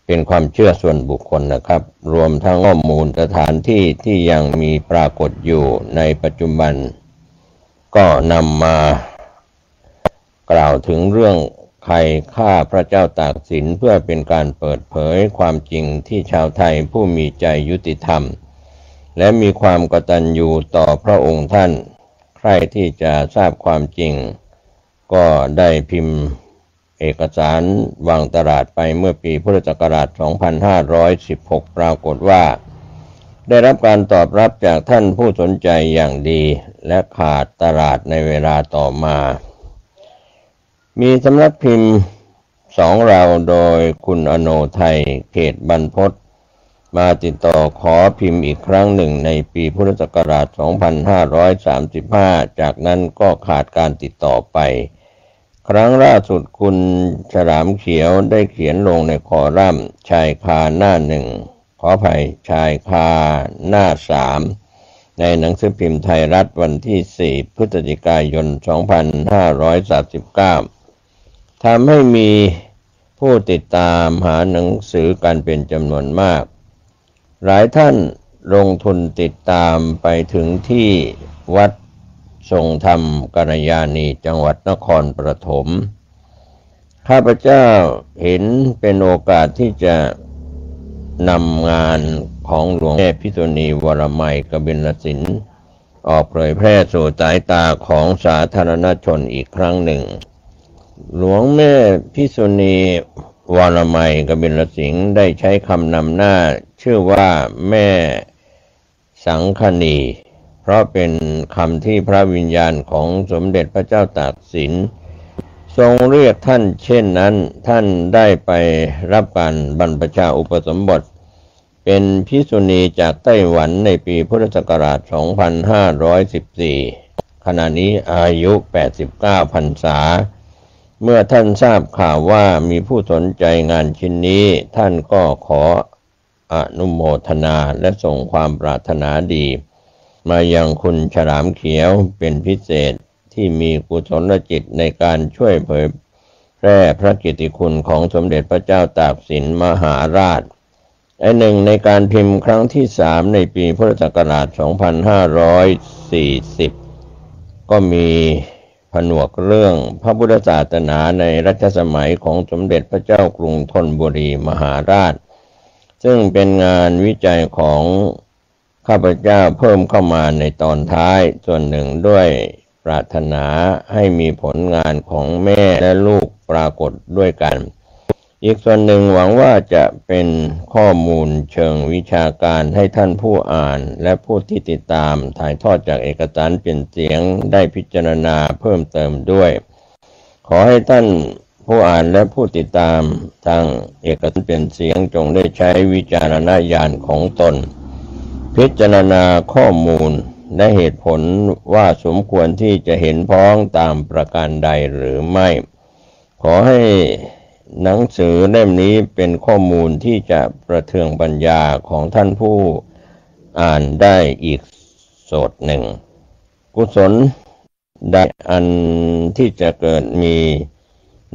เป็นความเชื่อส่วนบุคคลนะครับรวมทั้งข้อมูลสถานที่ที่ยังมีปรากฏอยู่ในปัจจุบันก็นำมากล่าวถึงเรื่องใครฆ่าพระเจ้าตากสินเพื่อเป็นการเปิดเผยความจริงที่ชาวไทยผู้มีใจยุติธรรมและมีความกตัญญูต่อพระองค์ท่านใครที่จะทราบความจริงก็ได้พิมพ์เอกสารวางตลาดไปเมื่อปีพุทธศักราช 2516 ปรากฏว่าได้รับการตอบรับจากท่านผู้สนใจอย่างดีและขาดตลาดในเวลาต่อมามีสำนักพิมพ์2 ราวโดยคุณอโนไทยเขตบรรพตมาติดต่อขอพิมพ์อีกครั้งหนึ่งในปีพุทธศักราช 2535 จากนั้นก็ขาดการติดต่อไปครั้งล่าสุดคุณฉลามเขียวได้เขียนลงในคอลัมน์ชายคาหน้า1ขออภัยชายคาหน้า3ในหนังสือพิมพ์ไทยรัฐวันที่ 4 พฤศจิกายน 2539 ทำให้มีผู้ติดตามหาหนังสือกันเป็นจำนวนมากหลายท่านลงทุนติดตามไปถึงที่วัดทรงธรรมกัลยาณีจังหวัดนครปฐมข้าพเจ้าเห็นเป็นโอกาสที่จะนำงานของหลวงแม่ภิกษุณีวรมัยกบินสิงห์ออกเผยแพร่สู่สายตาของสาธารณชนอีกครั้งหนึ่งหลวงแม่ภิกษุณีวรมัยกบินสิงห์ได้ใช้คำนำหน้าชื่อว่าแม่สังคณีเพราะเป็นคำที่พระวิญญาณของสมเด็จพระเจ้าตากสินทรงเรียกท่านเช่นนั้นท่านได้ไปรับการบรรพชาอุปสมบทเป็นภิกษุณีจากไต้หวันในปีพุทธศักราช 2514 ขณะนี้อายุ 89 พรรษาเมื่อท่านทราบข่าวว่ามีผู้สนใจงานชิ้นนี้ท่านก็ขออนุโมทนาและส่งความปรารถนาดีมายังคุณฉลามเขียวเป็นพิเศษที่มีกุศลจิตในการช่วยเผยแพร่พระกิตติคุณของสมเด็จพระเจ้าตากสินมหาราชหนึ่งในการพิมพ์ครั้งที่ 3 ในปีพุทธศักราช 2540 ก็มีผนวกเรื่องพระพุทธศาสนาในรัชสมัยของสมเด็จพระเจ้ากรุงธนบุรีมหาราชซึ่งเป็นงานวิจัยของข้าพเจ้าเพิ่มเข้ามาในตอนท้ายส่วนหนึ่งด้วยป รารถนาให้มีผลงานของแม่และลูกปรากฏด้วยกันอีกส่วนหนึ่งหวังว่าจะเป็นข้อมูลเชิงวิชาการให้ท่านผู้อ่านและผู้ที่ติดตามถ่ายทอดจากเอกสารเป็นเสียงได้พิจารณาเพิ่มเติมด้วยขอให้ท่านผู้อ่านและผู้ติดตามทางเอกสารเป็นเสียงจงได้ใช้วิจารณญาณของตนพิจารณาข้อมูลและเหตุผลว่าสมควรที่จะเห็นพ้องตามประการใดหรือไม่ขอให้หนังสือเล่มนี้เป็นข้อมูลที่จะประเทืองปัญญาของท่านผู้อ่านได้อีกโสดหนึ่งกุศลได้อันที่จะเกิดมี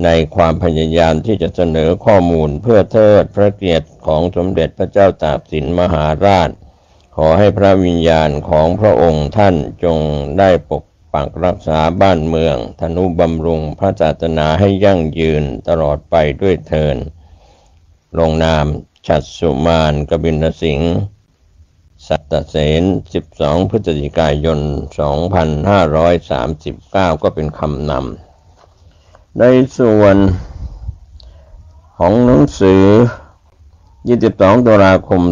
ในความพยายามที่จะเสนอข้อมูลเพื่อเทิดพระเกียรติของสมเด็จพระเจ้าตากสินมหาราชขอให้พระวิญญาณของพระองค์ท่านจงได้ปกปักรักษาบ้านเมืองทนุบำรุงพระศาสนาให้ยั่งยืนตลอดไปด้วยเทินลงนามฉัตรสุมานกบิลสิงห์สัตเสน12พฤศจิกายน2539ก็เป็นคำนำในส่วนของหนังสือ22 ตุลาคม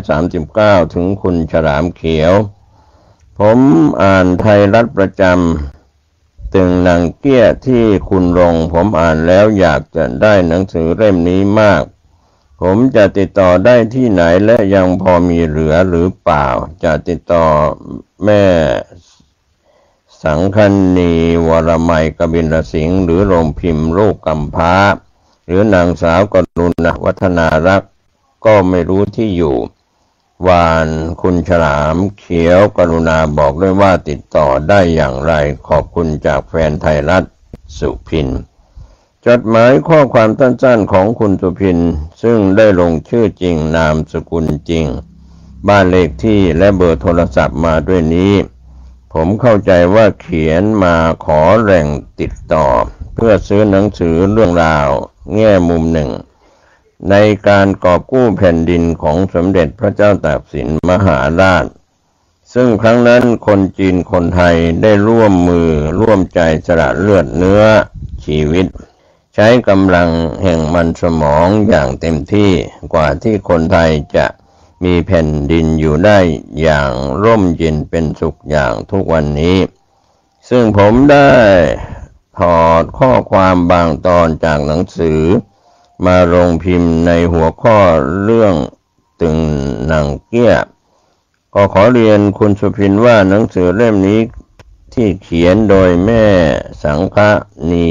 2539 ถึงคุณฉลามเขียวผมอ่านไทยรัฐประจำตึงหนังเกี้ยที่คุณลงผมอ่านแล้วอยากจะได้หนังสือเล่มนี้มากผมจะติดต่อได้ที่ไหนและยังพอมีเหลือหรือเปล่าจะติดต่อแม่สังคณีวรมัยกบิลสิงห์หรือโรงพิมพ์ลูกกำพร้าหรือนางสาวกรุณาวัฒนารักษ์ก็ไม่รู้ที่อยู่วานคุณฉลามเขียวกรุณาบอกด้วยว่าติดต่อได้อย่างไรขอบคุณจากแฟนไทยรัฐสุพินจดหมายข้อความสั้นๆของคุณสุพินซึ่งได้ลงชื่อจริงนามสกุลจริงบ้านเลขที่และเบอร์โทรศัพท์มาด้วยนี้ผมเข้าใจว่าเขียนมาขอแหล่งติดต่อเพื่อซื้อหนังสือเรื่องราวแง่มุมหนึ่งในการกอบกู้แผ่นดินของสมเด็จพระเจ้าตากสินมหาราชซึ่งครั้งนั้นคนจีนคนไทยได้ร่วมมือร่วมใจสละเลือดเนื้อชีวิตใช้กำลังแห่งมันสมองอย่างเต็มที่กว่าที่คนไทยจะมีแผ่นดินอยู่ได้อย่างร่มเย็นเป็นสุขอย่างทุกวันนี้ซึ่งผมได้ถอดข้อความบางตอนจากหนังสือมาลงพิมพ์ในหัวข้อเรื่องตึงหนังเกี้ยก็ขอเรียนคุณสุพินว่าหนังสือเล่มนี้ที่เขียนโดยแม่สังคณี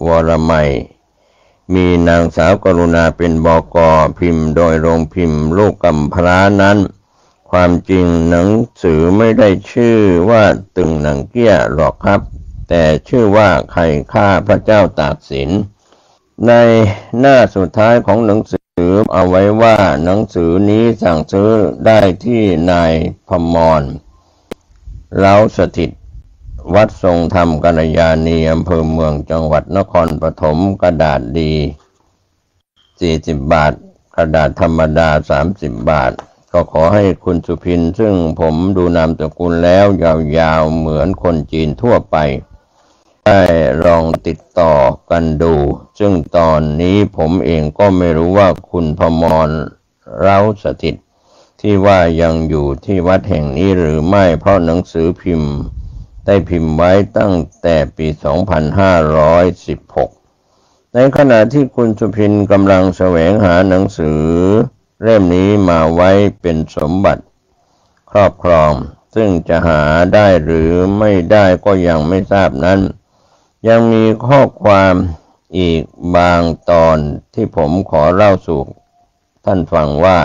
วรมัยมีนางสาวกรุณาเป็นบก.พิมพ์โดยโรงพิมพ์ลูกกำพร้านั้นความจริงหนังสือไม่ได้ชื่อว่าตึงหนังเกี้ยหรอกครับแต่ชื่อว่าใครฆ่าพระเจ้าตากสินในหน้าสุดท้ายของหนังสือเอาไว้ว่าหนังสือนี้สั่งซื้อได้ที่นายพมรเล้าสถิตวัดทรงธรรมกัลยาณีอำเภอเมืองจังหวัดนครปฐมกระดาษดี40 บาทกระดาษธรรมดา30 บาทก็ขอให้คุณสุพินซึ่งผมดูนามสกุลแล้วยาวๆเหมือนคนจีนทั่วไปได้ลองติดต่อกันดูซึ่งตอนนี้ผมเองก็ไม่รู้ว่าคุณพมรเล้าสถิตที่ว่ายังอยู่ที่วัดแห่งนี้หรือไม่เพราะหนังสือพิมพ์ได้พิมพ์ไว้ตั้งแต่ปี 2516 ในขณะที่คุณสุพินกำลังแสวงหาหนังสือเล่มนี้มาไว้เป็นสมบัติครอบครองซึ่งจะหาได้หรือไม่ได้ก็ยังไม่ทราบนั้นยังมีข้อความอีกบางตอนที่ผมขอเล่าสู่ท่านฟังว่า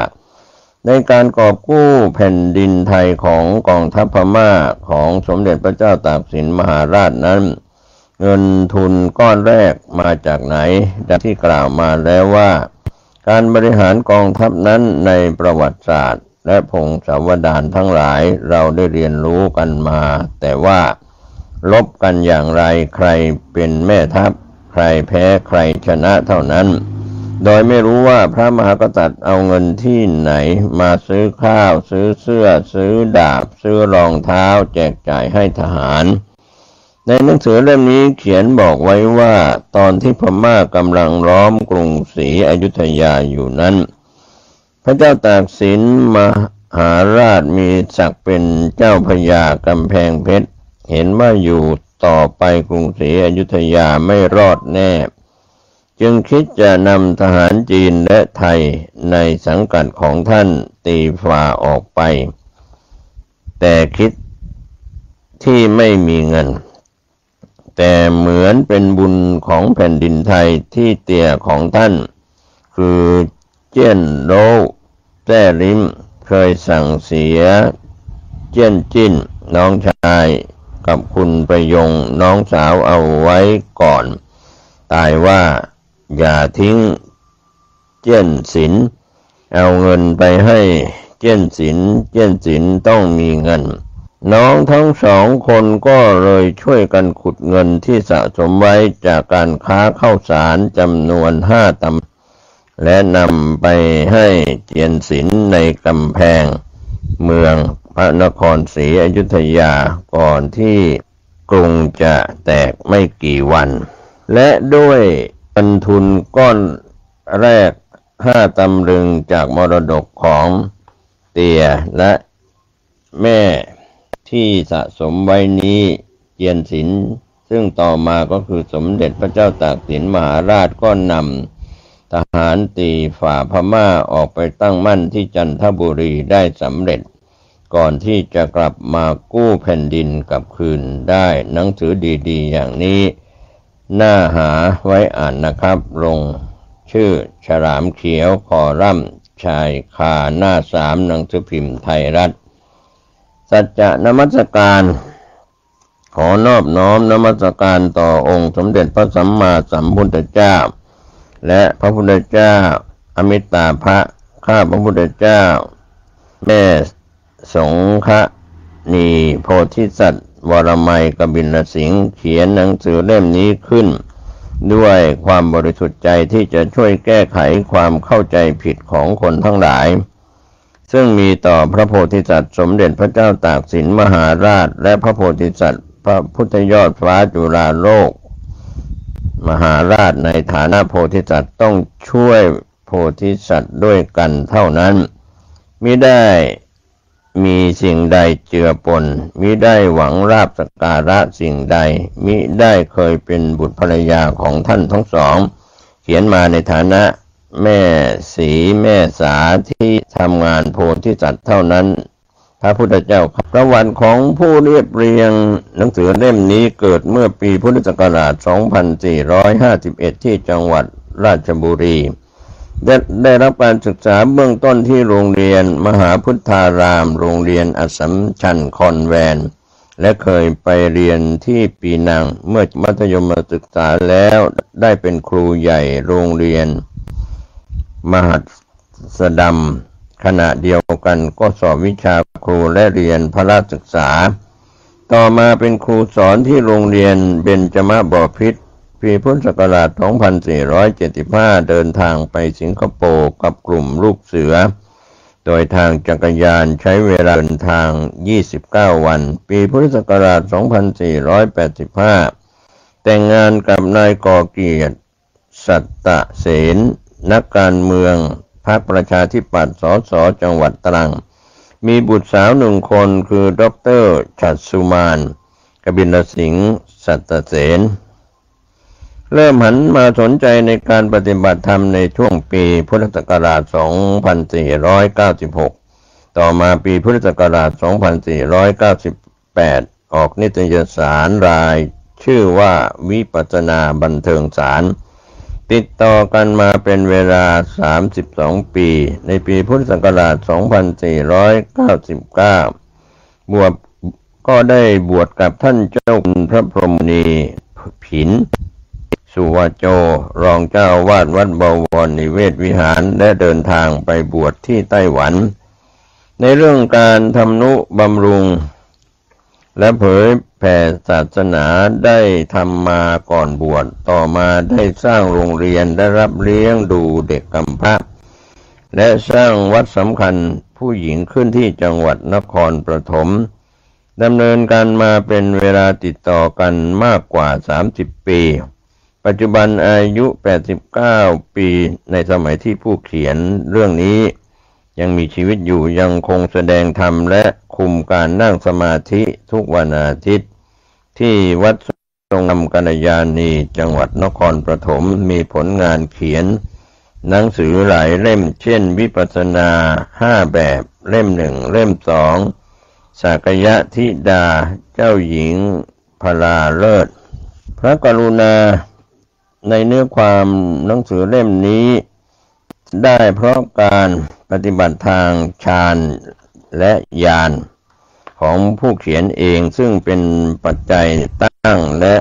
ในการกอบกู้แผ่นดินไทยของกองทัพพม่าของสมเด็จพระเจ้าตากสินมหาราชนั้นเงินทุนก้อนแรกมาจากไหนดังที่กล่าวมาแล้วว่าการบริหารกองทัพนั้นในประวัติศาสตร์และพงศาวดารทั้งหลายเราได้เรียนรู้กันมาแต่ว่าลบกันอย่างไรใครเป็นแม่ทัพใครแพ้ใครชนะเท่านั้น โดยไม่รู้ว่าพระมหากษัตริย์เอาเงินที่ไหนมาซื้อข้าวซื้อเสื้อซื้อดาบซื้อรองเท้าแจกจ่ายให้ทหารในหนังสือเล่มนี้เขียนบอกไว้ว่าตอนที่พม่ากำลังล้อมกรุงศรีอยุธยาอยู่นั้นพระเจ้าตากสินมหาราชมีศักดิ์เป็นเจ้าพระยากำแพงเพชรเห็นว่าอยู่ต่อไปกรุงศรีอยุธยาไม่รอดแน่จึงคิดจะนำทหารจีนและไทยในสังกัดของท่านตีฝ่าออกไปแต่คิดที่ไม่มีเงินแต่เหมือนเป็นบุญของแผ่นดินไทยที่เตี่ยของท่านคือเจี้ยนโลแต้ลิ้มเคยสั่งเสียเจี้ยนจิ้นน้องชายกับคุณประยงน้องสาวเอาไว้ก่อนตายว่าอย่าทิ้งเจี้ยนสินเอาเงินไปให้เจี้ยนสินเจี้ยนสินต้องมีเงินน้องทั้งสองคนก็เลยช่วยกันขุดเงินที่สะสมไว้จากการค้าข้าวสารจำนวน5 ตำและนำไปให้เจียนศิลป์ในกำแพงเมืองพระนครศรีอยุธยาก่อนที่กรุงจะแตกไม่กี่วันและด้วยเงินทุนก้อนแรก5 ตำลึงจากมรดกของเตี่ยและแม่ที่สะสมไว้นี้เจียนศิลป์ซึ่งต่อมาก็คือสมเด็จพระเจ้าตากสินมหาราชก็นำทหารตีฝ่าพม่าออกไปตั้งมั่นที่จันทบุรีได้สำเร็จก่อนที่จะกลับมากู้แผ่นดินกลับคืนได้หนังสือดีๆอย่างนี้น่าหาไว้อ่านนะครับลงชื่อฉลามเขียวคอร่ำชายคาหน้า3หนังสือพิมพ์ไทยรัฐสัจจะนมัสการขอนอบน้อมนมัสการต่อองค์สมเด็จพระสัมมาสัมพุทธเจ้าและพระพุทธเจ้าอมิตาภะข้าพระพุทธเจ้าแม่สงฆนีโพธิสัตว์วรมัยกบิลสิงห์เขียนหนังสือเล่มนี้ขึ้นด้วยความบริสุทธิ์ใจที่จะช่วยแก้ไขความเข้าใจผิดของคนทั้งหลายซึ่งมีต่อพระโพธิสัตว์สมเด็จพระเจ้าตากสินมหาราชและพระโพธิสัตว์พระพุทธยอดฟ้าจุฬาโลกมหาราชในฐานะโพธิสัตว์ต้องช่วยโพธิสัตว์ด้วยกันเท่านั้นมิได้มีสิ่งใดเจือปนมิได้หวังลาภสักการะสิ่งใดมิได้เคยเป็นบุตรภรรยาของท่านทั้งสองเขียนมาในฐานะแม่สีแม่สาที่ทำงานโพธิสัตว์เท่านั้นพระพุทธเจ้าประวัติของผู้เรียบเรียงหนังสือเล่มนี้เกิดเมื่อปีพุทธศักราช 2451 ที่จังหวัดราชบุรีได้รับการศึกษาเบื้องต้นที่โรงเรียนมหาพุทธารามโรงเรียนอัสสัมชัญคอนแวนต์และเคยไปเรียนที่ปีนังเมื่อมัธยมศึกษาแล้วได้เป็นครูใหญ่โรงเรียนมหัสดัมขณะเดียวกันก็สอบวิชาครูและเรียนพละศึกษาต่อมาเป็นครูสอนที่โรงเรียนเบญจมาบพิตรปีพุทธศักราช 2475 เดินทางไปสิงคโปร์กับกลุ่มลูกเสือโดยทางจักรยานใช้เวลาเดินทาง29 วันปีพุทธศักราช 2485 แต่งงานกับนายก่อเกียรติสัตตะเสนนักการเมืองพรรคประชาธิปัตย์สสจังหวัดตรังมีบุตรสาว1 คนคือดร.ฉัตรสุมานกบิลสิงห์สัตตะเสนเริ่มหันมาสนใจในการปฏิบัติธรรมในช่วงปีพุทธศักราช 2496 ต่อมาปีพุทธศักราช 2498 ออกนิตยสารรายชื่อว่าวิปัสสนาบันเทิงสารติดต่อกันมาเป็นเวลา32 ปีในปีพุทธศักราช 2499 ก็ได้บวชกับท่านเจ้าคุณพระพรหมณีผินสุวโจรองเจ้าอาวาสวัดบวรนิเวศวิหารและเดินทางไปบวชที่ไต้หวันในเรื่องการทำนุบำรุงและเผยแ แผ่ศาสนาได้ทำมาก่อนบวชต่อมาได้สร้างโรงเรียนได้รับเลี้ยงดูเด็กกำพร้าและสร้างวัดสำคัญผู้หญิงขึ้นที่จังหวัดนครปฐมดำเนินการมาเป็นเวลาติดต่อกันมากกว่า30 ปีปัจจุบันอายุ89 ปีในสมัยที่ผู้เขียนเรื่องนี้ยังมีชีวิตอยู่ยังคงแสดงธรรมและคุมการนั่งสมาธิทุกวันอาทิตย์ที่วัดทรงธรรมกัลยาณีจังหวัดนครปฐมมีผลงานเขียนหนังสือหลายเล่มเช่นวิปัสสนา5 แบบเล่ม 1เล่ม 2สากยธิดาเจ้าหญิงพลาเลิศพระกรุณาในเนื้อความหนังสือเล่มนี้ได้เพราะการปฏิบัติทางฌานและญาณของผู้เขียนเองซึ่งเป็นปัจจัยตั้งและ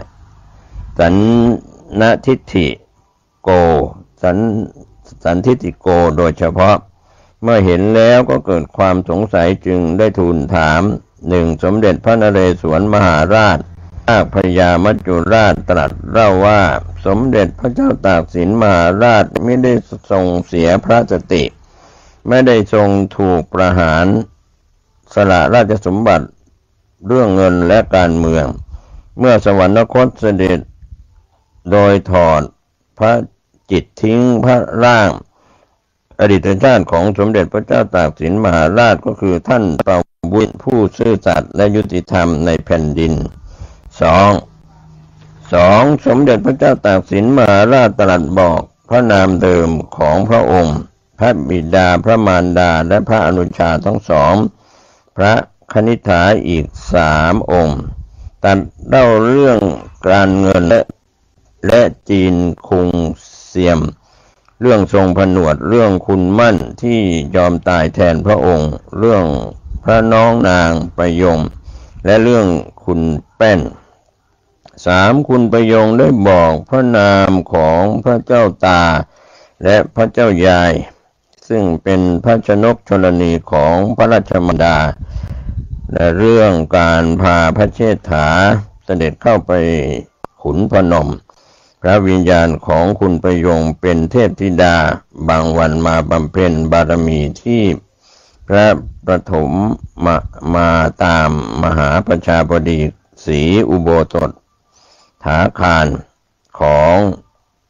สันนทิฏฐิโกสันทิฏฐิโกโดยเฉพาะเมื่อเห็นแล้วก็เกิดความสงสัยจึงได้ทูลถาม 1. สมเด็จพระนเรศวรมหาราชนาคพญามัจจุราชตรัสเล่าว่าสมเด็จพระเจ้าตากสินมหาราชไม่ได้ทรงเสียพระสติไม่ได้ทรงถูกประหารสละราชสมบัติเรื่องเงินและการเมืองเมื่อสวรรคตเสด็จโดยถอดพระจิตทิ้งพระร่างอดีตชาติของสมเด็จพระเจ้าตากสินมหาราชก็คือท่านประวิตรผู้ซื่อสัตย์และยุติธรรมในแผ่นดิน 2. สมเด็จพระเจ้าตากสินมหาราชตรัสบอกพระนามเดิมของพระองค์พระบิดาพระมารดาและพระอนุชาทั้งสองพระคณิษฐาอีก3 องค์ตัดเล่าเรื่องการเงินและจีนคุงเสียมเรื่องทรงผนวดเรื่องคุณมั่นที่ยอมตายแทนพระองค์เรื่องพระน้องนางประยงและเรื่องคุณแป้น 3. คุณประยงได้บอกพระนามของพระเจ้าตาและพระเจ้ายายซึ่งเป็นพระชนกชลนีของพระราชมารดาและเรื่องการพาพระเชษฐาเสด็จเข้าไปขุนพนมพระวิญญาณของคุณประยงเป็นเทพธิดาบางวันมาบำเพ็ญบารมีที่พระประถมมาตามมหาประชาบดีศรีอุโบสถถาคารของ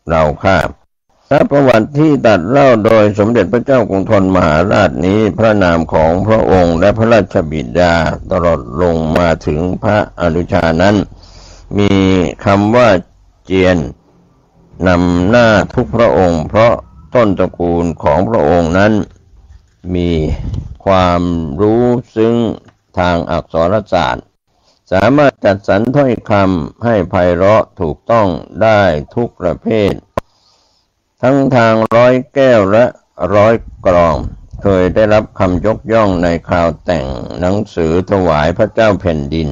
เราข้าพระประวัติที่ตัดเล่าโดยสมเด็จพระเจ้ากรุงธนมหาราชนี้พระนามของพระองค์และพระราชบิดาตลอดลงมาถึงพระอนุชานั้นมีคำว่าเจียนนำหน้าทุกพระองค์เพราะต้นตระกูลของพระองค์นั้นมีความรู้ซึ้งทางอักษรศาสตร์สามารถจัดสรรถ้อยคำให้ไพเราะถูกต้องได้ทุกประเภททั้งทางร้อยแก้วและร้อยกลองเคยได้รับคำยกย่องในคราวแต่งหนังสือถวายพระเจ้าแผ่นดิน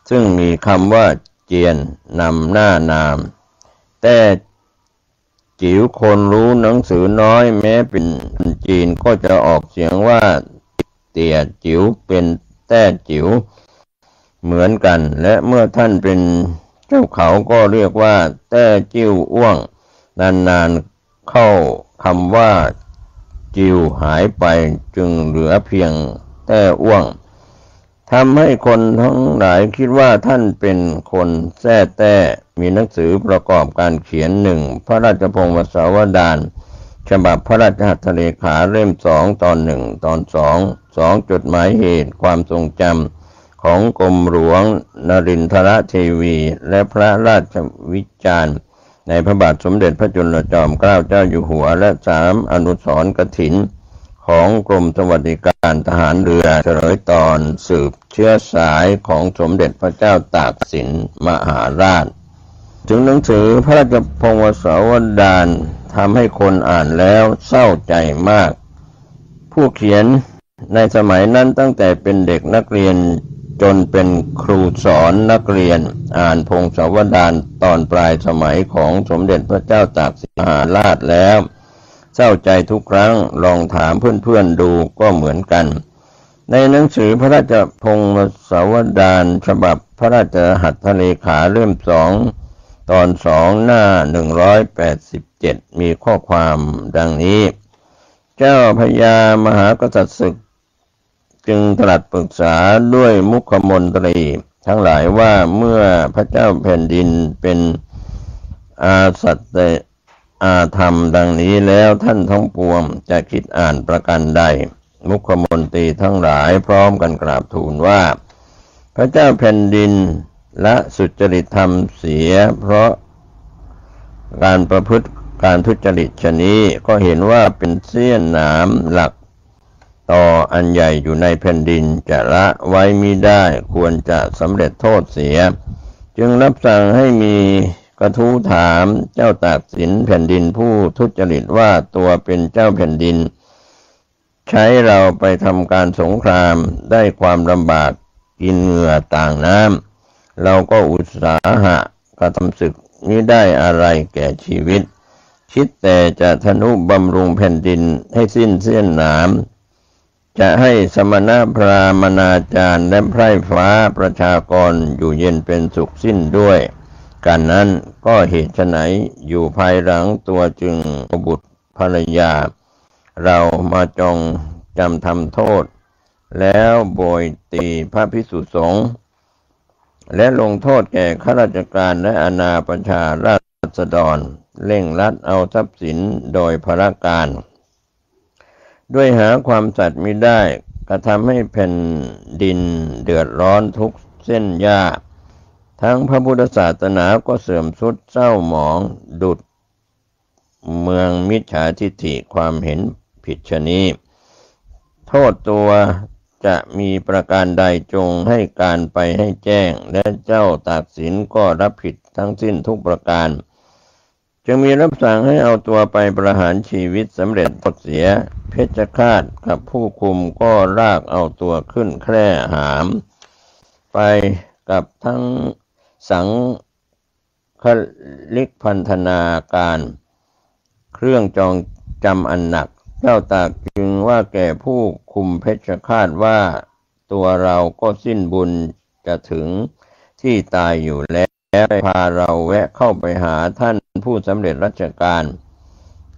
ซึ่งมีคำว่าเจียนนำหน้านามแต่จิ๋วคนรู้หนังสือน้อยแม้เป็นจีนก็จะออกเสียงว่าเตี่ยจิ๋วเป็นแต้จิ๋วเหมือนกันและเมื่อท่านเป็นเจ้าเขาก็เรียกว่าแต้จิ้วอ้วงนานๆเข้าคำว่าจิ๋วหายไปจึงเหลือเพียงแต้อ้วงทำให้คนทั้งหลายคิดว่าท่านเป็นคนแท้แต้มีหนังสือประกอบการเขียน1พระราชพงศาวดารฉบับพระราชหัตถเลขาเล่ม2ตอน1ตอน2จดหมายเหตุความทรงจำของกรมหลวงนรินทรเทวีและพระราชวิจารณ์ในพระบาทสมเด็จพระจุลจอมเกล้าเจ้าอยู่หัวและ3อนุสรณ์กฐินของกรมสวัสดิการทหารเรือเฉลยตอนสืบเชื้อสายของสมเด็จพระเจ้าตากสินมหาราชถึงหนังสือพระราชพงศาวดารทำให้คนอ่านแล้วเศร้าใจมากผู้เขียนในสมัยนั้นตั้งแต่เป็นเด็กนักเรียนจนเป็นครูสอนนักเรียนอ่านพงศาวดารตอนปลายสมัยของสมเด็จพระเจ้าตากสินมหาราชแล้วเศร้าใจทุกครั้งลองถามเพื่อนๆดูก็เหมือนกัน ในหนังสือพระราชพงศาวดารฉบับพระราชหัตถเลขาเล่ม2ตอน2หน้า187มีข้อความดังนี้เจ้าพญามหากษัตริย์ศึกจึงตรัสปรึกษาด้วยมุขมนตรีทั้งหลายว่าเมื่อพระเจ้าแผ่นดินเป็นอาสัตตอาธรรมดังนี้แล้วท่านทั้งปวงจะคิดอ่านประการใดมุขมนตรีทั้งหลายพร้อมกันกราบทูลว่าพระเจ้าแผ่นดินละสุจริตธรรมเสียเพราะการประพฤติการทุจริตชนี้ก็เห็นว่าเป็นเสี้ยนหนามหลักต่ออันใหญ่อยู่ในแผ่นดินจะละไว้มิได้ควรจะสำเร็จโทษเสียจึงรับสั่งให้มีกระทู้ถามเจ้าตากสินแผ่นดินผู้ทุจริตว่าตัวเป็นเจ้าแผ่นดินใช้เราไปทำการสงครามได้ความลำบากกินเหงื่อต่างน้ำเราก็อุตสาหะกระทำศึกมิได้อะไรแก่ชีวิตคิดแต่จะทนุบำรุงแผ่นดินให้สิ้นเสี้ยนหนามจะให้สมณพราหมณาจารย์และไพร่ฟ้าประชากรอยู่เย็นเป็นสุขสิ้นด้วยกันนั้นก็เหตุไฉนอยู่ภายหลังตัวจึงบุตรภรรยาเรามาจองจำทำโทษแล้วโบยตีพระภิกษุสงฆ์และลงโทษแก่ข้าราชการและอาณาประชาราษฎรเร่งรัดเอาทรัพย์สินโดยพลการด้วยหาความสัตย์มิได้กระทำให้แผ่นดินเดือดร้อนทุกเส้นหญ้าทั้งพระพุทธศาสนาก็เสื่อมทรุดเศร้าหมองดุจเมืองมิจฉาทิฏฐิความเห็นผิดชนี้โทษตัวจะมีประการใดจงให้การไปให้แจ้งและเจ้าตากสินก็รับผิดทั้งสิ้นทุกประการจึงมีรับสั่งให้เอาตัวไปประหารชีวิตสำเร็จโทษเสียเพชฌฆาตกับผู้คุมก็ลากเอาตัวขึ้นแคร่หามไปกับทั้งสังฆลิกพันธนาการเครื่องจองจำอันหนักเจ้าตากจึงว่าแก่ผู้คุมเพชฌฆาตว่าตัวเราก็สิ้นบุญจะถึงที่ตายอยู่แล้วพาเราแวะเข้าไปหาท่านผู้สำเร็จราชการ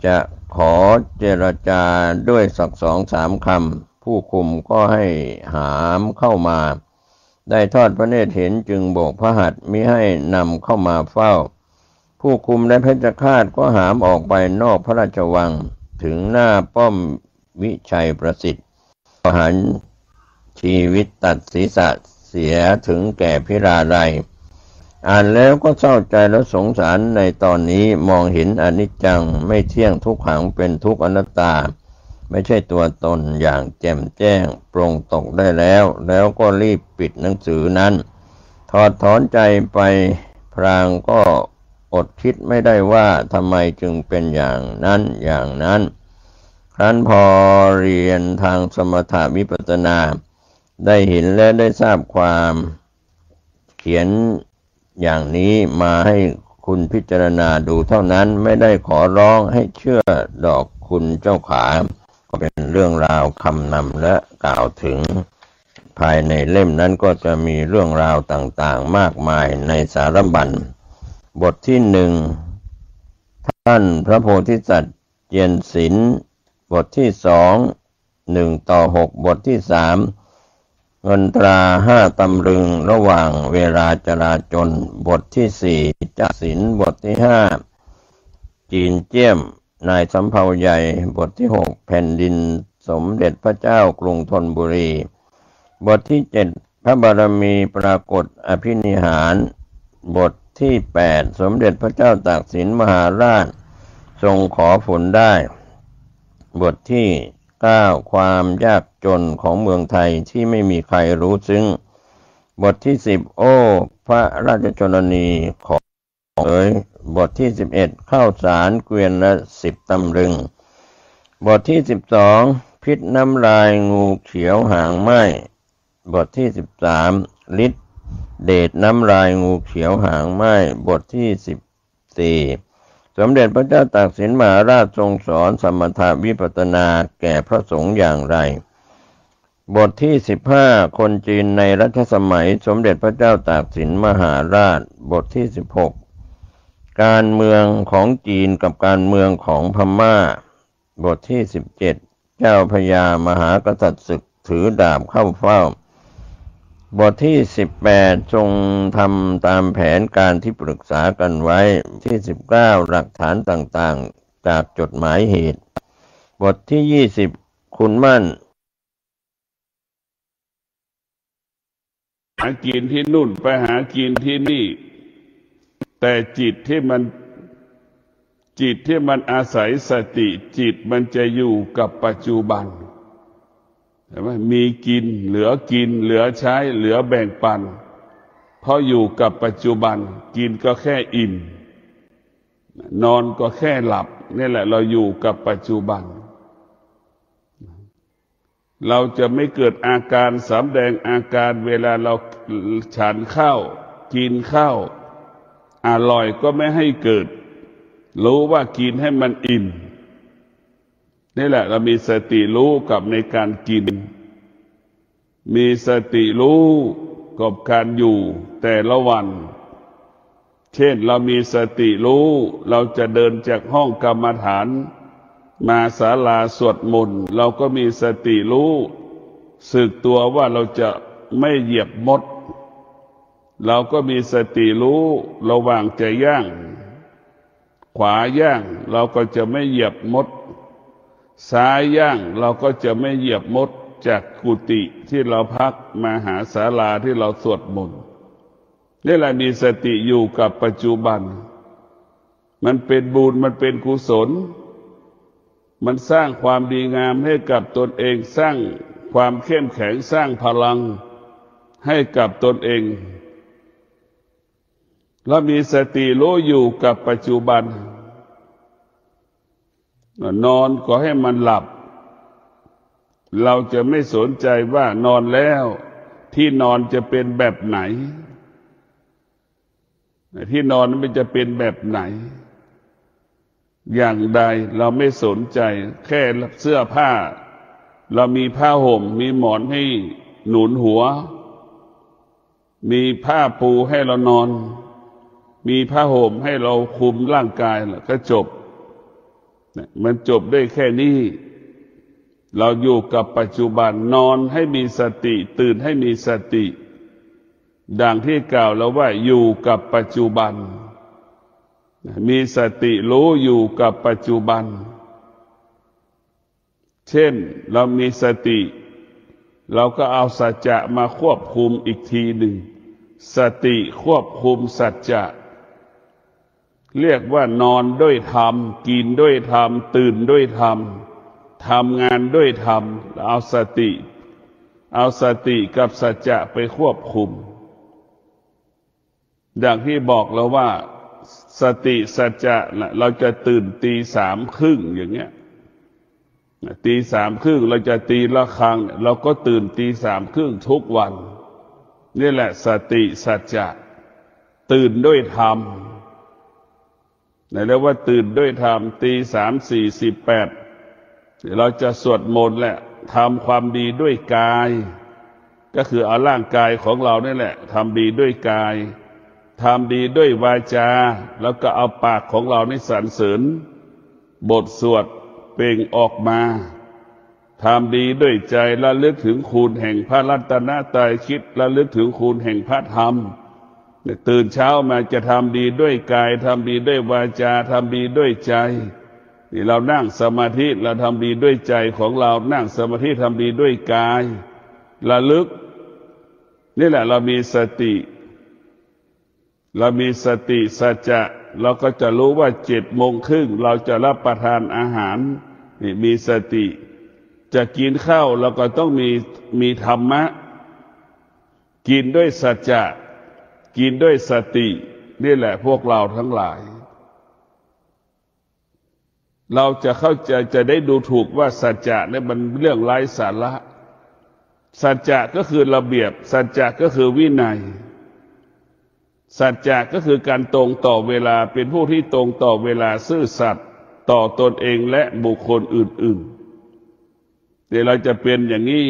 จะขอเจรจาด้วยสัก2-3 คำผู้คุมก็ให้หามเข้ามาได้ทอดพระเนตรเห็นจึงโบกพระหัตถ์มิให้นำเข้ามาเฝ้าผู้คุมและเพชฌฆาตก็หามออกไปนอกพระราชวังถึงหน้าป้อมวิชัยประสิทธิ์ประหารชีวิตตัดศีรษะเสียถึงแก่พิราลัยอ่านแล้วก็เศร้าใจและสงสารในตอนนี้มองเห็นอนิจจังไม่เที่ยงทุกขังเป็นทุกข์อนัตตาไม่ใช่ตัวตนอย่างแจ่มแจ้งปรงตกได้แล้วก็รีบปิดหนังสือนั้นถอดถอนใจไปพลางก็อดคิดไม่ได้ว่าทำไมจึงเป็นอย่างนั้นครั้นพอเรียนทางสมถะวิปัสสนาได้เห็นและได้ทราบความเขียนอย่างนี้มาให้คุณพิจารณาดูเท่านั้นไม่ได้ขอร้องให้เชื่อดอกคุณเจ้าขาก็เป็นเรื่องราวคำนำและกล่าวถึงภายในเล่มนั้นก็จะมีเรื่องราวต่างๆมากมายในสารบัญบทที่ท่านพระโพธิสัตว์เย็นศีลบทที่1:6บทที่3เงินตรา5 ตำลึงระหว่างเวลาจราจรบทที่4จักศีลบทที่5จีนเจี้ยมนายสำเภาใหญ่บทที่6แผ่นดินสมเด็จพระเจ้ากรุงธนบุรีบทที่7พระบารมีปรากฏอภินิหารบทที่8สมเด็จพระเจ้าตากสินมหาราชทรงขอฝนได้บทที่9ความยากจนของเมืองไทยที่ไม่มีใครรู้ซึ้งบทที่10โอ้พระราชชนนีของบทที่11ข้าวสารเกวียนละ10 ตำลึงบทที่12พิษน้ำลายงูเขียวหางไหม้บทที่13ฤทธิ์เดชน้ำลายงูเขียวหางไหม้บทที่14สมเด็จพระเจ้าตากสินมหาราชทรงสอนสมถะวิปัสสนาแก่พระสงฆ์อย่างไร บทที่15คนจีนในรัชสมัยสมเด็จพระเจ้าตากสินมหาราชบทที่16การเมืองของจีนกับการเมืองของพม่าบทที่17เจ้าพญามหากษัตริย์ศึกถือดาบเข้าเฝ้าบทที่18ทรงทำตามแผนการที่ปรึกษากันไว้ที่19หลักฐานต่างๆจากจดหมายเหตุบทที่20คุณมั่นหากินที่นู่นไปหากินที่นี่แต่จิตที่มันอาศัยสติจิตมันจะอยู่กับปัจจุบันใช่ไหมมีกินเหลือกินเหลือใช้เหลือแบ่งปันเพราะอยู่กับปัจจุบันกินก็แค่อิ่มนอนก็แค่หลับนี่แหละเราอยู่กับปัจจุบันเราจะไม่เกิดอาการสำแดงอาการเวลาเราฉันข้าวกินข้าวอร่อยก็ไม่ให้เกิดรู้ว่ากินให้มันอิ่มนี่แหละเรามีสติรู้กับในการกินมีสติรู้กับการอยู่แต่ละวันเช่นเรามีสติรู้เราจะเดินจากห้องกรรมฐานมาศาลาสวดมนต์เราก็มีสติรู้สึกตัวว่าเราจะไม่เหยียบมดเราก็มีสติรู้ระหว่างจะย่างขวาย่างเราก็จะไม่เหยียบมดซ้ายย่างเราก็จะไม่เหยียบมดจากกุฏิที่เราพักมาหาศาลาที่เราสวดมนต์นี่แหละมีสติอยู่กับปัจจุบันมันเป็นบุญมันเป็นกุศลมันสร้างความดีงามให้กับตนเองสร้างความเข้มแข็งสร้างพลังให้กับตนเองแล้วมีสติรู้อยู่กับปัจจุบันนอนก็ให้มันหลับเราจะไม่สนใจว่านอนแล้วที่นอนจะเป็นแบบไหนที่นอนมันจะเป็นแบบไหนอย่างใดเราไม่สนใจแค่เสื้อผ้าเรามีผ้าห่มมีหมอนให้หนุนหัวมีผ้าปูให้เรานอนมีผ้าห่มให้เราคลุมร่างกายแล้วก็จบมันจบได้แค่นี้เราอยู่กับปัจจุบันนอนให้มีสติตื่นให้มีสติดังที่กล่าวแล้วว่าอยู่กับปัจจุบันมีสติรู้อยู่กับปัจจุบันเช่นเรามีสติเราก็เอาสัจจะมาควบคุมอีกทีหนึ่งสติควบคุมสัจจะเรียกว่านอนด้วยธรรมกินด้วยธรรมตื่นด้วยธรรมทำงานด้วยธรรมเอาสติกับสัจจะไปควบคุมดังที่บอกแล้วว่าสติสัจจะเราจะตื่นตี 3:30อย่างเงี้ยตี 3:30เราจะตีละฆังเราก็ตื่นตี 3:30ทุกวันนี่แหละสติสัจจะตื่นด้วยธรรมเรียกว่าตื่นด้วยธรรมตี 3:48เราจะสวดมนต์แหละทำความดีด้วยกายก็คือเอาร่างกายของเรานี่แหละทำดีด้วยกายทำดีด้วยวาจาแล้วก็เอาปากของเรานี่สรรเสริญบทสวดเปล่งออกมาทำดีด้วยใจระลึกถึงคุณแห่งพระรัตนตรัยคิดระลึกถึงคุณแห่งพระธรรมตื่นเช้ามาจะทำดีด้วยกายทำดีด้วยวาจาทำดีด้วยใจนี่เรานั่งสมาธิเราทำดีด้วยใจของเรานั่งสมาธิทำดีด้วยกายระลึกนี่แหละเรามีสติสัจจะเราก็จะรู้ว่า7:30เราจะรับประทานอาหารนี่มีสติจะกินข้าวเราก็ต้องมีธรรมะกินด้วยสัจจะกินด้วยสตินี่แหละพวกเราทั้งหลายเราจะเข้าใจจะได้ดูถูกว่าสัจจะเนี่ยมันเรื่องไร้สาระสัจจะก็คือระเบียบสัจจะก็คือวินัยสัจจะก็คือการตรงต่อเวลาเป็นผู้ที่ตรงต่อเวลาซื่อสัตย์ต่อตนเองและบุคคลอื่นๆเดี๋ยวเราจะเป็นอย่างนี้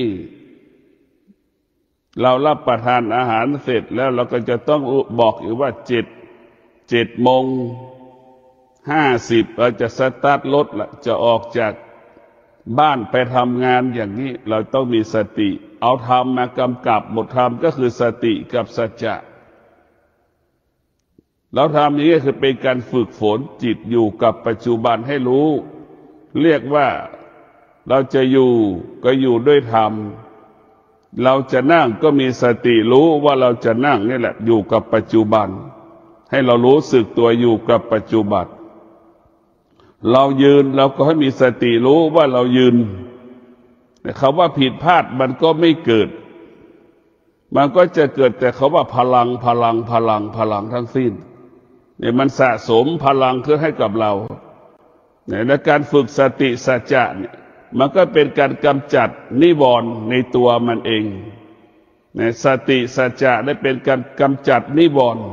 เรารับประทานอาหารเสร็จแล้วเราก็จะต้องบอกอีกว่า7:50เราจะสตาร์ทรถละจะออกจากบ้านไปทำงานอย่างนี้เราต้องมีสติเอาธรรมมากำกับบทธรรมก็คือสติกับสัจจะเราทำอย่างนี้คือเป็นการฝึกฝนจิตอยู่กับปัจจุบันให้รู้เรียกว่าเราจะอยู่ก็อยู่ด้วยธรรมเราจะนั่งก็มีสติรู้ว่าเราจะนั่งนี่แหละอยู่กับปัจจุบันให้เรารู้สึกตัวอยู่กับปัจจุบันเรายืนเราก็ให้มีสติรู้ว่าเรายืนแต่คำว่าผิดพลาดมันก็ไม่เกิดมันก็จะเกิดแต่คำว่าพลังทั้งสิ้นเนี่ยมันสะสมพลังขึ้นให้กับเราในการฝึกสติสัจจะเนี่ยมันก็เป็นการกำจัดนิวรณ์ในตัวมันเองในสติสัจจะได้เป็นการกำจัดนิวรณ์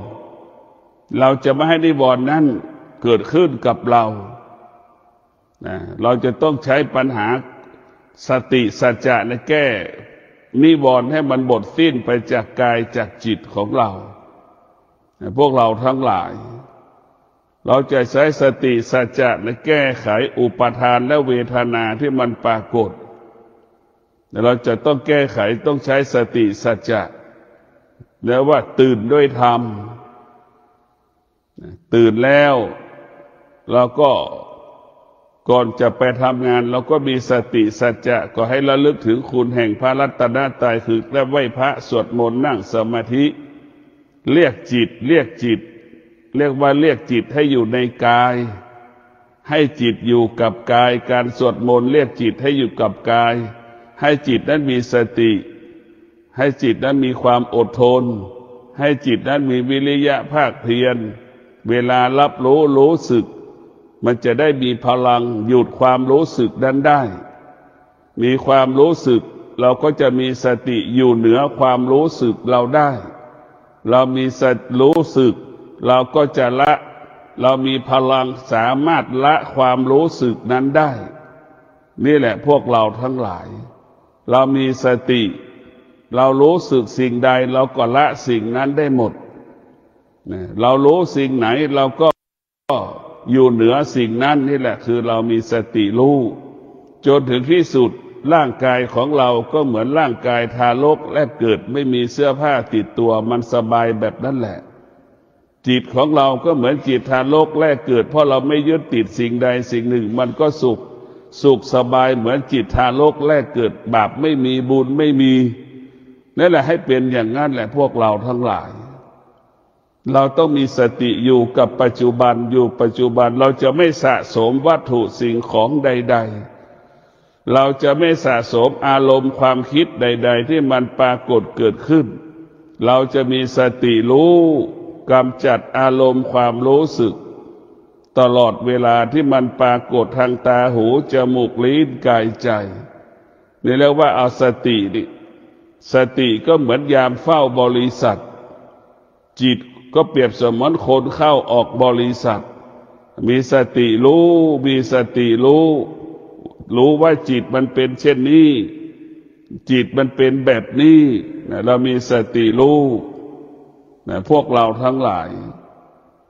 เราจะไม่ให้นิวรณ์นั้นเกิดขึ้นกับเราเราจะต้องใช้ปัญหาสติสัจจะในแก้นิวรณ์ให้มันหมดสิ้นไปจากกายจากจิตของเราพวกเราทั้งหลายเราจะใช้สติสัจจะในแก้ไขอุปาทานและเวทนาที่มันปรากฏแต่เราจะต้องแก้ไขต้องใช้สติสัจจะแล้วว่าตื่นด้วยธรรมตื่นแล้วเราก็ก่อนจะไปทำงานเราก็มีสติสัจจะก็ให้ระลึกถึงคุณแห่งพระรัตนตรัยคือและไหว้พระสวดมนต์นั่งสมาธิเรียกจิตเรียกจิตเรียกว่าเรียกจิตให้อยู่ในกายให้จิตอยู่กับกายการสวดมนต์เรียกจิตให้อยู่กับกายให้จิตนั้นมีสติให้จิตนั้นมีความอดทนให้จิตนั้นมีวิริยะภาคเพียรเวลารับรู้สึกมันจะได้มีพลังหยุดความรู้สึกนั้นได้มีความรู้สึกเราก็จะมีสติอยู่เหนือความรู้สึกเราได้เรามีสติรู้สึกเราก็จะละเรามีพลังสามารถละความรู้สึกนั้นได้นี่แหละพวกเราทั้งหลายเรามีสติเรารู้สึกสิ่งใดเราก็ละสิ่งนั้นได้หมดเรารู้สิ่งไหนเราก็อยู่เหนือสิ่งนั้นนี่แหละคือเรามีสติรู้จนถึงที่สุดร่างกายของเราก็เหมือนร่างกายทารกแรกเกิดไม่มีเสื้อผ้าติดตัวมันสบายแบบนั้นแหละจิตของเราก็เหมือนจิตทารกแรกเกิดเพราะเราไม่ยึดติดสิ่งใดสิ่งหนึ่งมันก็สุขสบายเหมือนจิตทารกแรกเกิดบาปไม่มีบุญไม่มีนั่นแหละให้เป็นอย่างนั้นแหละพวกเราทั้งหลายเราต้องมีสติอยู่กับปัจจุบันอยู่ปัจจุบันเราจะไม่สะสมวัตถุสิ่งของใดๆเราจะไม่สะสมอารมณ์ความคิดใดๆที่มันปรากฏเกิดขึ้นเราจะมีสติรู้กำจัดอารมณ์ความรู้สึกตลอดเวลาที่มันปรากฏทางตาหูจมูกลิ้นกายใจนี่เรียกว่าเอาสตินี่สติก็เหมือนยามเฝ้าบริษัทจิตก็เปรียบเสมือนคนเข้าออกบริษัทมีสติรู้มีสติรู้ว่าจิตมันเป็นเช่นนี้จิตมันเป็นแบบนี้เรามีสติรู้พวกเราทั้งหลาย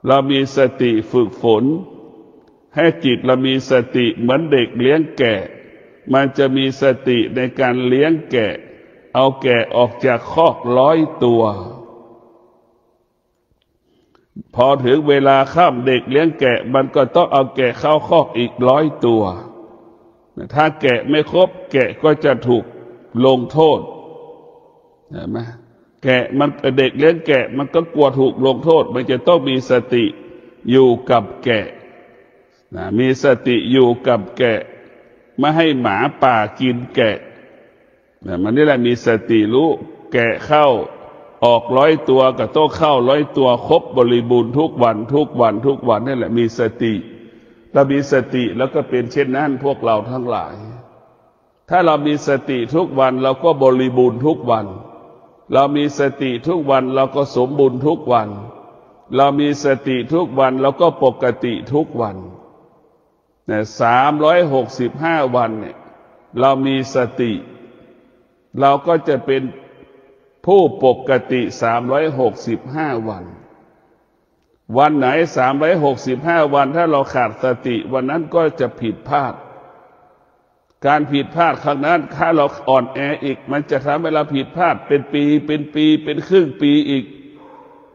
เรามีสติฝึกฝนให้จิตเรามีสติเหมือนเด็กเลี้ยงแกะมันจะมีสติในการเลี้ยงแกะเอาแกะออกจากคอก100 ตัวพอถึงเวลาค่ำเด็กเลี้ยงแกะมันก็ต้องเอาแกะเข้าคอกอีก100 ตัวถ้าแกะไม่ครบแกะก็จะถูกลงโทษเห็นไหมแกะมันเด็กเลี้ยงแกะมันก็กลัวถูกลงโทษมันจะต้องมีสติอยู่กับแกะมีสติอยู่กับแกะไม่ให้หมาป่ากินแกะมันนี่แหละมีสติรู้แกะเข้าออก100 ตัวก็ต้องเข้า100 ตัวครบบริบูรณ์ทุกวันนี่แหละมีสติเรามีสติแล้วก็เป็นเช่นนั้นพวกเราทั้งหลายถ้าเรามีสติทุกวันเราก็บริบูรณ์ทุกวันเรามีสติทุกวันเราก็สมบูรณ์ทุกวันเรามีสติทุกวันเราก็ปกติทุกวัน365 วันเนี่ยเรามีสติเราก็จะเป็น ผู้ปกติ365วันวันไหน365วันถ้าเราขาดสติวันนั้นก็จะผิดพลาดการผิดพลาดครั้งนั้นถ้าเราอ่อนแออีกมันจะทำให้เราผิดพลาดเป็นปีเป็นครึ่งปีอีก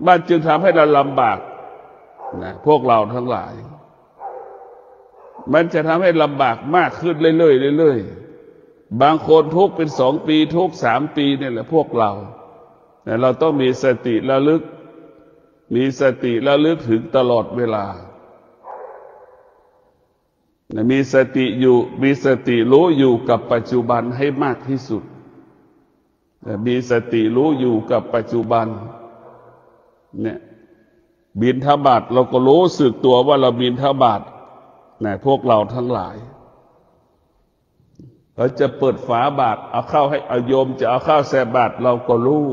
มันจึงทำให้เราลำบากนะพวกเราทั้งหลายมันจะทำให้ลำบากมากขึ้นเรื่อยๆบางคนทุกข์เป็น2 ปีทุกข์3 ปีเนี่ยแหละพวกเราแต่เราต้องมีสติระลึกถึงตลอดเวลามีสติรู้อยู่กับปัจจุบันให้มากที่สุดมีสติรู้อยู่กับปัจจุบันเนี่ยบิณฑบาตเราก็รู้สึกตัวว่าเราบิณฑบาตนะพวกเราทั้งหลายเราจะเปิดฝาบาตรเอาข้าวให้โยมจะเอาข้าวใส่บาตรเราก็รู้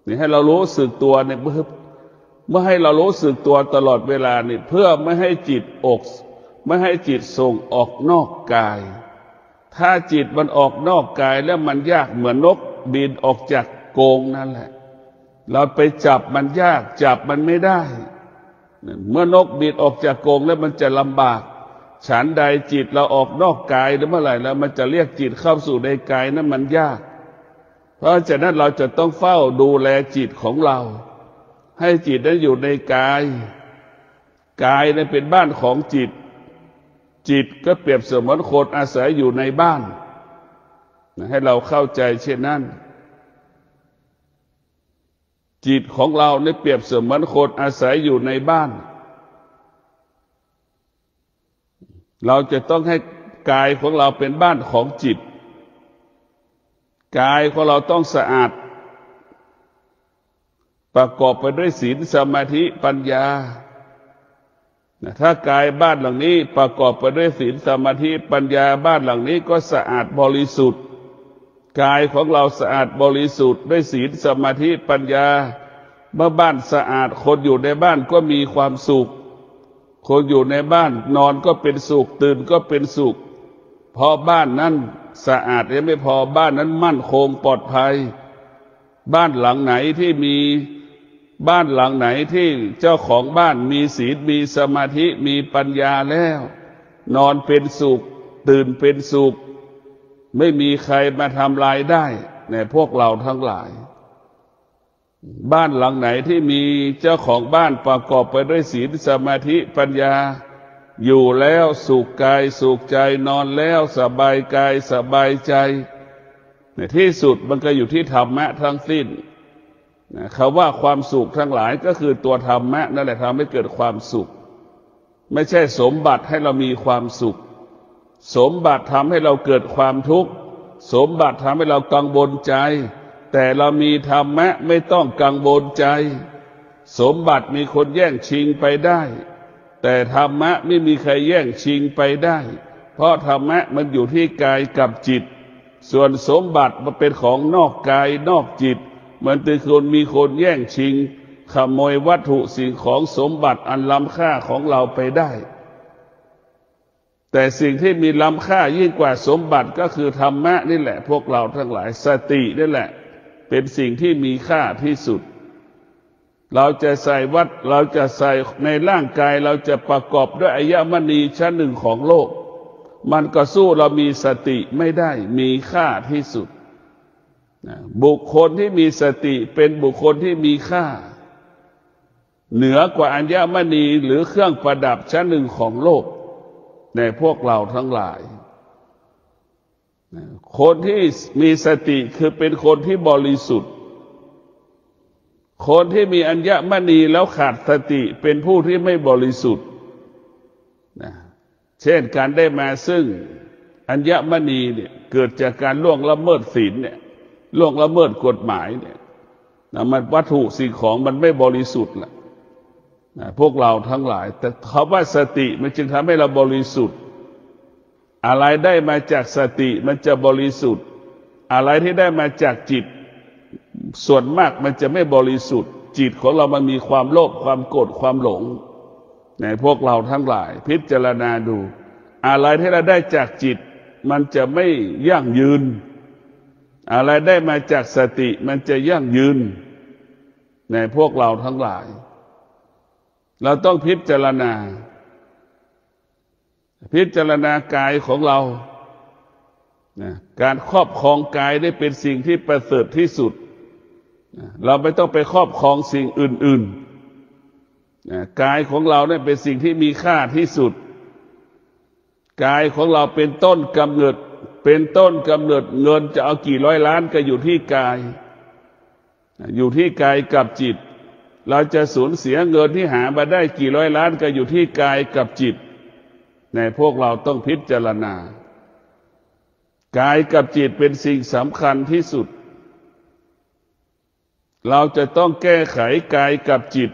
นี่ให้เรารู้สึกตัวเนี่ยเมื่อให้เรารู้สึกตัวตลอดเวลานี่เพื่อไม่ให้จิตส่งออกนอกกายถ้าจิตมันออกนอกกายแล้วมันยากเหมือนนกบินออกจากกรงนั่นแหละเราไปจับมันยากจับมันไม่ได้เมื่อนกบินออกจากกรงแล้วมันจะลำบากฉันใดจิตเราออกนอกกายหรือเมื่อไหร่แล้วมันจะเรียกจิตเข้าสู่ในกายนั้นมันยากเพราะฉะนั้นเราจะต้องเฝ้าดูแลจิตของเราให้จิตนั้นอยู่ในกายนั้นเป็นบ้านของจิตก็เปรียบเสมือนคนอาศัยอยู่ในบ้านให้เราเข้าใจเช่นนั้นจิตของเราเนี่ยเปรียบเสมือนคนอาศัยอยู่ในบ้านเราจะต้องให้กายของเราเป็นบ้านของจิตกายของเราต้องสะอาดประกอบไปด้วยศีลสมาธิปัญญาถ้ากายบ้านหลังนี้ประกอบไปด้วยศีลสมาธิปัญญาบ้านหลังนี้ก็สะอาดบริสุทธิ์กายของเราสะอาดบริสุทธิ์ด้วยศีลสมาธิปัญญาเมื่อบ้านสะอาดคนอยู่ในบ้านก็มีความสุขคนอยู่ในบ้านนอนก็เป็นสุขตื่นก็เป็นสุขเพราะบ้านนั้นสะอาดยังไม่พอบ้านนั้นมั่นคงปลอดภัยบ้านหลังไหนที่เจ้าของบ้านมีศีลมีสมาธิมีปัญญาแล้วนอนเป็นสุขตื่นเป็นสุขไม่มีใครมาทำลายได้ในพวกเราทั้งหลายบ้านหลังไหนที่มีเจ้าของบ้านประกอบไปด้วยศีลสมาธิปัญญาอยู่แล้วสุขกายสุขใจนอนแล้วสบายกายสบายใจในที่สุดมันก็อยู่ที่ธรรมะทั้งสิ้นคำว่าความสุขทั้งหลายก็คือตัวธรรมะนั่นแหละทำให้เกิดความสุขไม่ใช่สมบัติให้เรามีความสุขสมบัติทำให้เราเกิดความทุกข์สมบัติทำให้เรากังวลใจแต่เรามีธรรมะไม่ต้องกังวลใจสมบัติมีคนแย่งชิงไปได้แต่ธรรมะไม่มีใครแย่งชิงไปได้เพราะธรรมะมันอยู่ที่กายกับจิตส่วนสมบัติมันเป็นของนอกกายนอกจิตมันเป็นมีคนแย่งชิงขโมยวัตถุสิ่งของสมบัติอันล้ำค่าของเราไปได้แต่สิ่งที่มีล้ำค่ายิ่งกว่าสมบัติก็คือธรรมะนี่แหละพวกเราทั้งหลายสตินี่แหละเป็นสิ่งที่มีค่าที่สุดเราจะใส่ในร่างกายเราจะประกอบด้วยอัญมณีชั้นหนึ่งของโลกมันก็สู้เรามีสติไม่ได้มีค่าที่สุดบุคคลที่มีสติเป็นบุคคลที่มีค่าเหนือกว่าอัญมณีหรือเครื่องประดับชั้นหนึ่งของโลกในพวกเราทั้งหลายคนที่มีสติคือเป็นคนที่บริสุทธิ์คนที่มีอัญมณีแล้วขาดสติเป็นผู้ที่ไม่บริสุทธิ์เช่นการได้มาซึ่งอัญมณีเนี่ยเกิดจากการล่วงละเมิดศีลเนี่ยล่วงละเมิดกฎหมายเนี่ยมันวัตถุสิ่งของมันไม่บริสุทธิ์แหละพวกเราทั้งหลายแต่คำว่าสติมันจึงทำให้เราบริสุทธิ์อะไรได้มาจากสติมันจะบริสุทธิ์อะไรที่ได้มาจากจิตส่วนมากมันจะไม่บริสุทธิ์จิตของเรามันมีความโลภความโกรธความหลงในพวกเราทั้งหลายพิจารณาดูอะไรที่เราได้จากจิตมันจะไม่ยั่งยืน อะไรได้มาจากสติมันจะยั่งยืนในพวกเราทั้งหลายเราต้องพิจารณากายของเราการครอบครองกายได้เป็นสิ่งที่ประเสริฐที่สุดเราไม่ต้องไปครอบครองสิ่งอื่นๆกายของเราเนี่ยเป็นสิ่งที่มีค่าที่สุดกายของเราเป็นต้นกำเนิดเงินจะเอากี่ร้อยล้านก็อยู่ที่กายกับจิตเราจะสูญเสียเงินที่หามาได้กี่ร้อยล้านก็อยู่ที่กายกับจิตในพวกเราต้องพิจารณากายกับจิตเป็นสิ่งสำคัญที่สุดเราจะต้องแก้ไขกายกับจิต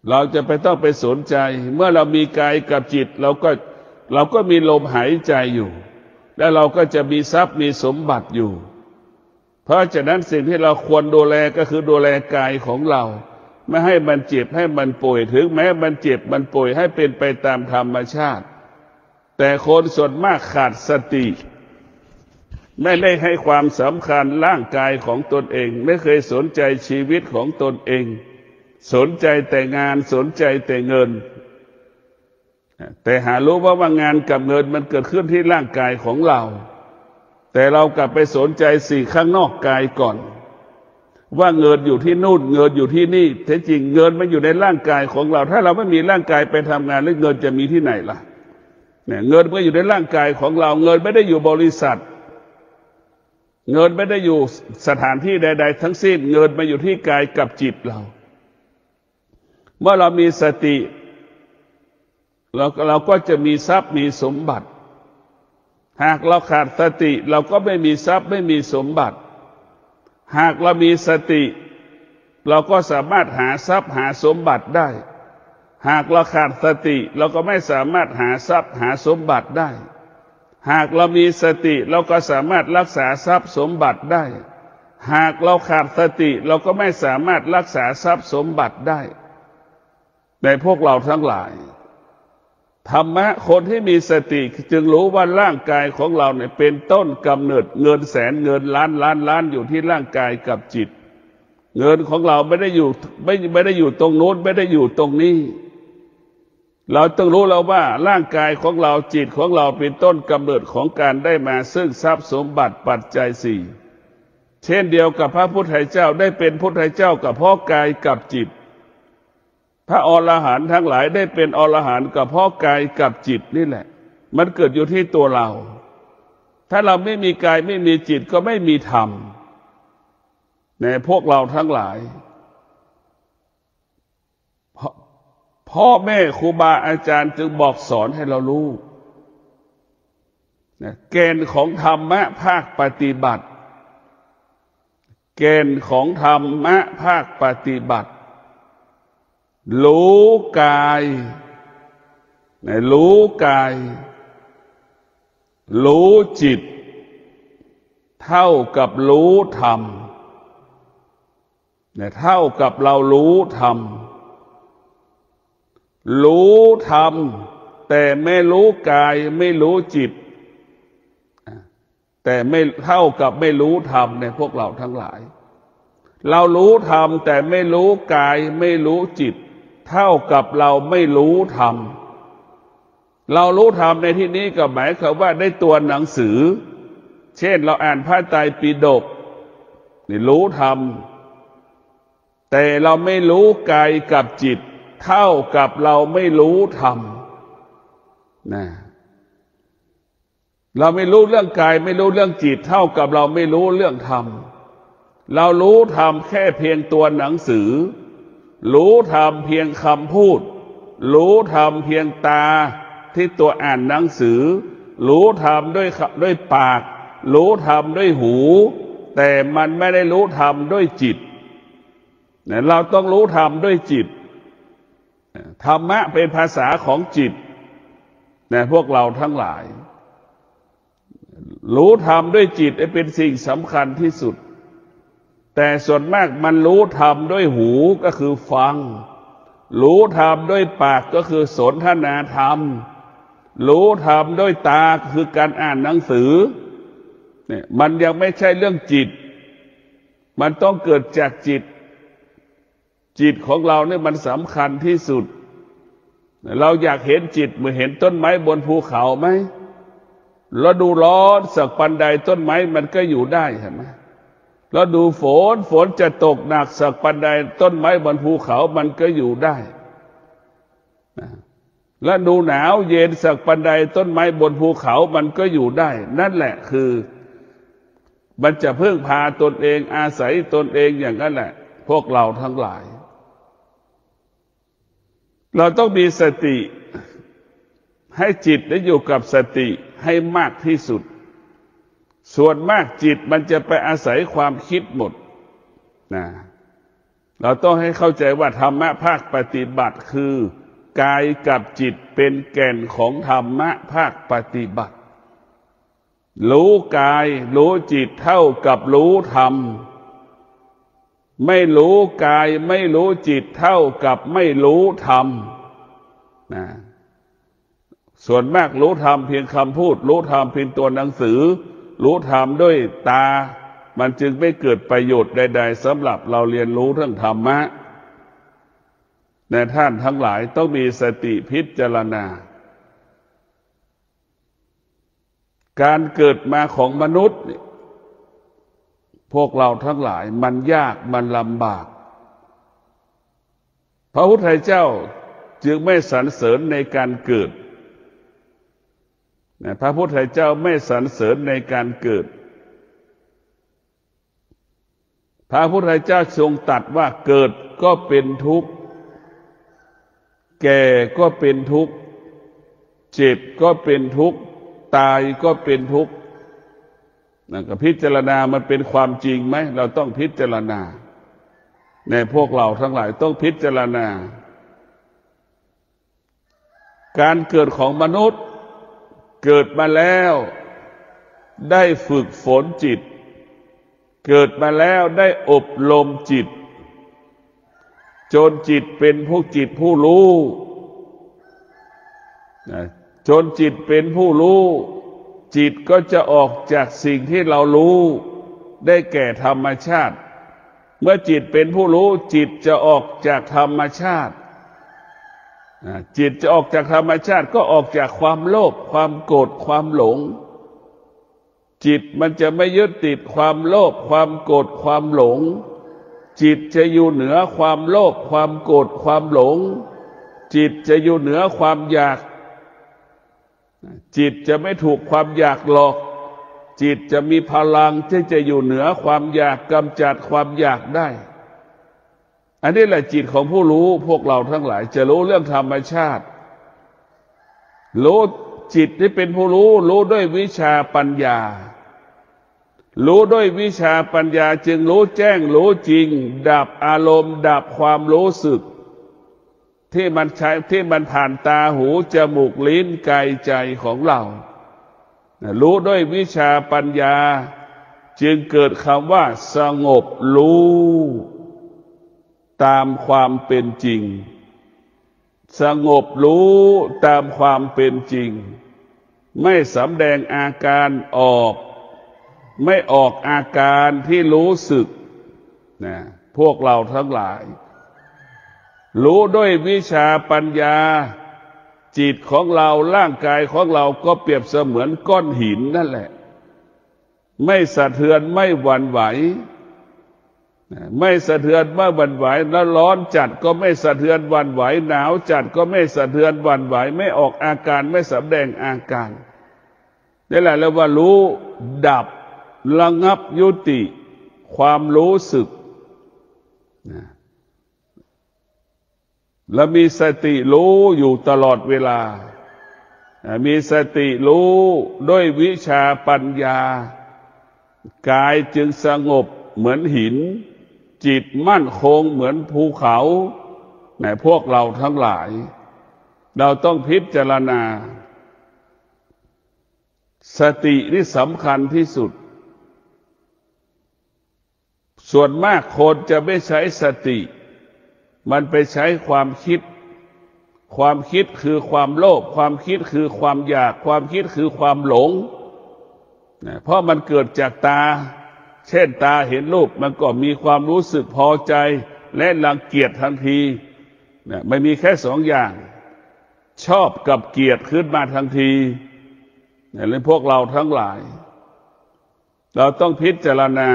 เราจะไม่ต้องไปสนใจเมื่อเรามีกายกับจิตเราก็มีลมหายใจอยู่และเราก็จะมีทรัพย์มีสมบัติอยู่เพราะฉะนั้นสิ่งที่เราควรดูแลก็คือดูแลกายของเราไม่ให้มันเจ็บให้มันป่วยถึงแม้มันเจ็บมันป่วยให้เป็นไปตามธรรมชาติแต่คนส่วนมากขาดสติไม่ได้ให้ความสำคัญร่างกายของตนเองไม่เคยสนใจชีวิตของตนเองสนใจแต่งานสนใจแต่เงินแต่หารู้ว่างานกับเงินมันเกิดขึ้นที่ร่างกายของเราแต่เรากลับไปสนใจสิ่งข้างนอกกายก่อนว่าเงินอยู่ที่นู่นเงินอยู่ที่นี่แท้จริงเงินมันอยู่ในร่างกายของเราถ้าเราไม่มีร่างกายไปทำงานแล้วเงินจะมีที่ไหนล่ะเนี่ยเงินก็อยู่ในร่างกายของเราเงินไม่ได้อยู่บริษัทเงินไม่ได้อยู่สถานที่ใดๆทั้งสิ้นเงินมาอยู่ที่กายกับจิตเราเมื่อเรามีสติเราก็จะมีทรัพย์มีสมบัติหากเราขาดสติเราก็ไม่มีทรัพย์ไม่มีสมบัติหากเรามีสติเราก็สามารถหาทรัพย์หาสมบัติได้หากเราขาดสติเราก็ไม่สามารถหาทรัพย์หาสมบัติได้หากเรามีสติเราก็สามารถรักษาทรัพย์สมบัติได้หากเราขาดสติเราก็ไม่สามารถรักษาทรัพย์สมบัติได้ในพวกเราทั้งหลายธรรมะคนที่มีสติจึงรู้ว่าร่างกายของเราเนี่ยเป็นต้นกำเนิดเงินแสนเงินล้านอยู่ที่ร่างกายกับจิตเงินของเราไม่ได้อยู่ตรงโน้นไม่ได้อยู่ตรงนี้เราต้องรู้แล้วว่าร่างกายของเราจิตของเราเป็นต้นกำเนิดของการได้มาซึ่งทรัพย์สมบัติปัจจัยสี่เช่นเดียวกับพระพุทธเจ้าได้เป็นพุทธเจ้ากับเพราะกายกับจิตพระอรหันต์ทั้งหลายได้เป็นอรหันต์กับเพราะกายกับจิตนี่แหละมันเกิดอยู่ที่ตัวเราถ้าเราไม่มีกายไม่มีจิตก็ไม่มีธรรมในพวกเราทั้งหลายพ่อแม่ครูบาอาจารย์จึงบอกสอนให้เรารู้เกณฑ์ของธรรมะภาคปฏิบัติเกณฑ์ของธรรมะภาคปฏิบัติรู้กายรู้จิตเท่ากับรู้ธรรมเท่ากับเรารู้ธรรมแต่ไม่รู้กายไม่รู้จิตแต่ไม่เท่ากับไม่รู้ธรรมในพวกเราทั้งหลายเรารู้ธรรมแต่ไม่รู้กายไม่รู้จิตเท่ากับเราไม่รู้ธรรมเรารู้ธรรมในที่นี้ก็หมายความว่าได้ตัวหนังสือเช่นเราอ่านพระไตรปิฎกนี่รู้ธรรมแต่เราไม่รู้กายกับจิตเท่ากับเราไม่รู้ธรรมนะเราไม่รู้เรื่องกายไม่รู้เรื่องจิตเท่ากับเราไม่รู้เรื่องธรรมเรารู้ธรรมแค่เพียงตัวหนังสือรู้ธรรมเพียงคำพูดรู้ธรรมเพียงตาที่ตัวอ่านหนังสือรู้ธรรมด้วยปากรู้ธรรมด้วยหูแต่มันไม่ได้รู้ธรรมด้วยจิตเราต้องรู้ธรรมด้วยจิตธรรมะเป็นภาษาของจิตพวกเราทั้งหลายรู้ธรรมด้วยจิตเป็นสิ่งสำคัญที่สุดแต่ส่วนมากมันรู้ธรรมด้วยหูก็คือฟังรู้ธรรมด้วยปากก็คือสนทนาธรรมรู้ธรรมด้วยตาคือการอ่านหนังสือ เนี่ยมันยังไม่ใช่เรื่องจิตมันต้องเกิดจากจิตจิตของเราเนี่ยมันสำคัญที่สุดเราอยากเห็นจิตเหมือนเห็นต้นไม้บนภูเขาไหมแล้วดูร้อนสักปันใดต้นไม้มันก็อยู่ได้ใช่ไหมแล้วดูฝนจะตกหนักสักปันใดต้นไม้บนภูเขามันก็อยู่ได้แล้วดูหนาวเย็นสักปันใดต้นไม้บนภูเขามันก็อยู่ได้นั่นแหละคือมันจะพึ่งพาตนเองอาศัยตนเองอย่างนั้นแหละพวกเราทั้งหลายเราต้องมีสติให้จิตได้อยู่กับสติให้มากที่สุดส่วนมากจิตมันจะไปอาศัยความคิดหมดนะเราต้องให้เข้าใจว่าธรรมะภาคปฏิบัติคือกายกับจิตเป็นแก่นของธรรมะภาคปฏิบัติรู้กายรู้จิตเท่ากับรู้ธรรมไม่รู้กายไม่รู้จิตเท่ากับไม่รู้ธรรมนะส่วนมากรู้ธรรมเพียงคำพูดรู้ธรรมเพียงตัวหนังสือรู้ธรรมด้วยตามันจึงไม่เกิดประโยชน์ใดๆสำหรับเราเรียนรู้เรื่องธรรมะแต่ท่านทั้งหลายต้องมีสติพิจารณาการเกิดมาของมนุษย์พวกเราทั้งหลายมันยากมันลำบากพระพุทธเจ้าจึงไม่สรรเสริญในการเกิดพระพุทธเจ้าไม่สรรเสริญในการเกิดพระพุทธเจ้าทรงตรัสว่าเกิดก็เป็นทุกข์แก่ก็เป็นทุกข์เจ็บก็เป็นทุกข์ตายก็เป็นทุกข์ก็พิจารณามันเป็นความจริงไหมเราต้องพิจารณาในพวกเราทั้งหลายต้องพิจารณาการเกิดของมนุษย์เกิดมาแล้วได้ฝึกฝนจิตเกิดมาแล้วได้อบรมจิตจนจิตเป็นผู้จิตผู้รู้จนจิตเป็นผู้รู้จิตก็จะออกจากสิ่งที่เรารู้ได้แก่ธรรมชาติเมื่อจิตเป็นผู้รู้จิตจะออกจากธรรมชาติจิตจะออกจากธรรมชาติก็ออกจากความโลภความโกรธความหลงจิตมันจะไม่ยึดติดความโลภความโกรธความหลงจิตจะอยู่เหนือความโลภความโกรธความหลงจิตจะอยู่เหนือความอยากจิตจะไม่ถูกความอยากหลอกจิตจะมีพลังที่จะอยู่เหนือความอยากกำจัดความอยากได้อันนี้แหละจิตของผู้รู้พวกเราทั้งหลายจะรู้เรื่องธรรมชาติรู้จิตที่เป็นผู้รู้ด้วยวิชาปัญญารู้ด้วยวิชาปัญญาจึงรู้แจ้งรู้จริงดับอารมณ์ดับความรู้สึกที่มันผ่านตาหูจมูกลิ้นกายใจของเรารู้ด้วยวิชาปัญญาจึงเกิดคำว่าสงบรู้ตามความเป็นจริงสงบรู้ตามความเป็นจริงไม่สำแดงอาการออกไม่ออกอาการที่รู้สึกนะพวกเราทั้งหลายรู้ด้วยวิชาปัญญาจิตของเราร่างกายของเราก็เปรียบเสมือนก้อนหินนั่นแหละไม่สะเทือนไม่หวั่นไหวไม่สะเทือนไม่หวั่นไหวแล้วร้อนจัดก็ไม่สะเทือนหวั่นไหวหนาวจัดก็ไม่สะเทือนหวั่นไหวไม่ออกอาการไม่สำแดงอาการนี่แหละเรียกว่ารู้ดับระงับยุติความรู้สึกและมีสติรู้อยู่ตลอดเวลามีสติรู้ด้วยวิชาปัญญากายจึงสงบเหมือนหินจิตมั่นคงเหมือนภูเขาในพวกเราทั้งหลายเราต้องพิจารณาสตินี่สำคัญที่สุดส่วนมากคนจะไม่ใช้สติมันไปใช้ความคิดความคิดคือความโลภความคิดคือความอยากความคิดคือความหลง เพราะมันเกิดจากตาเช่นตาเห็นรูปมันก็มีความรู้สึกพอใจและรังเกียจทันทีไม่มีแค่สองอย่างชอบกับเกลียดขึ้นมาทันทีและพวกเราทั้งหลายเราต้องพิจารณา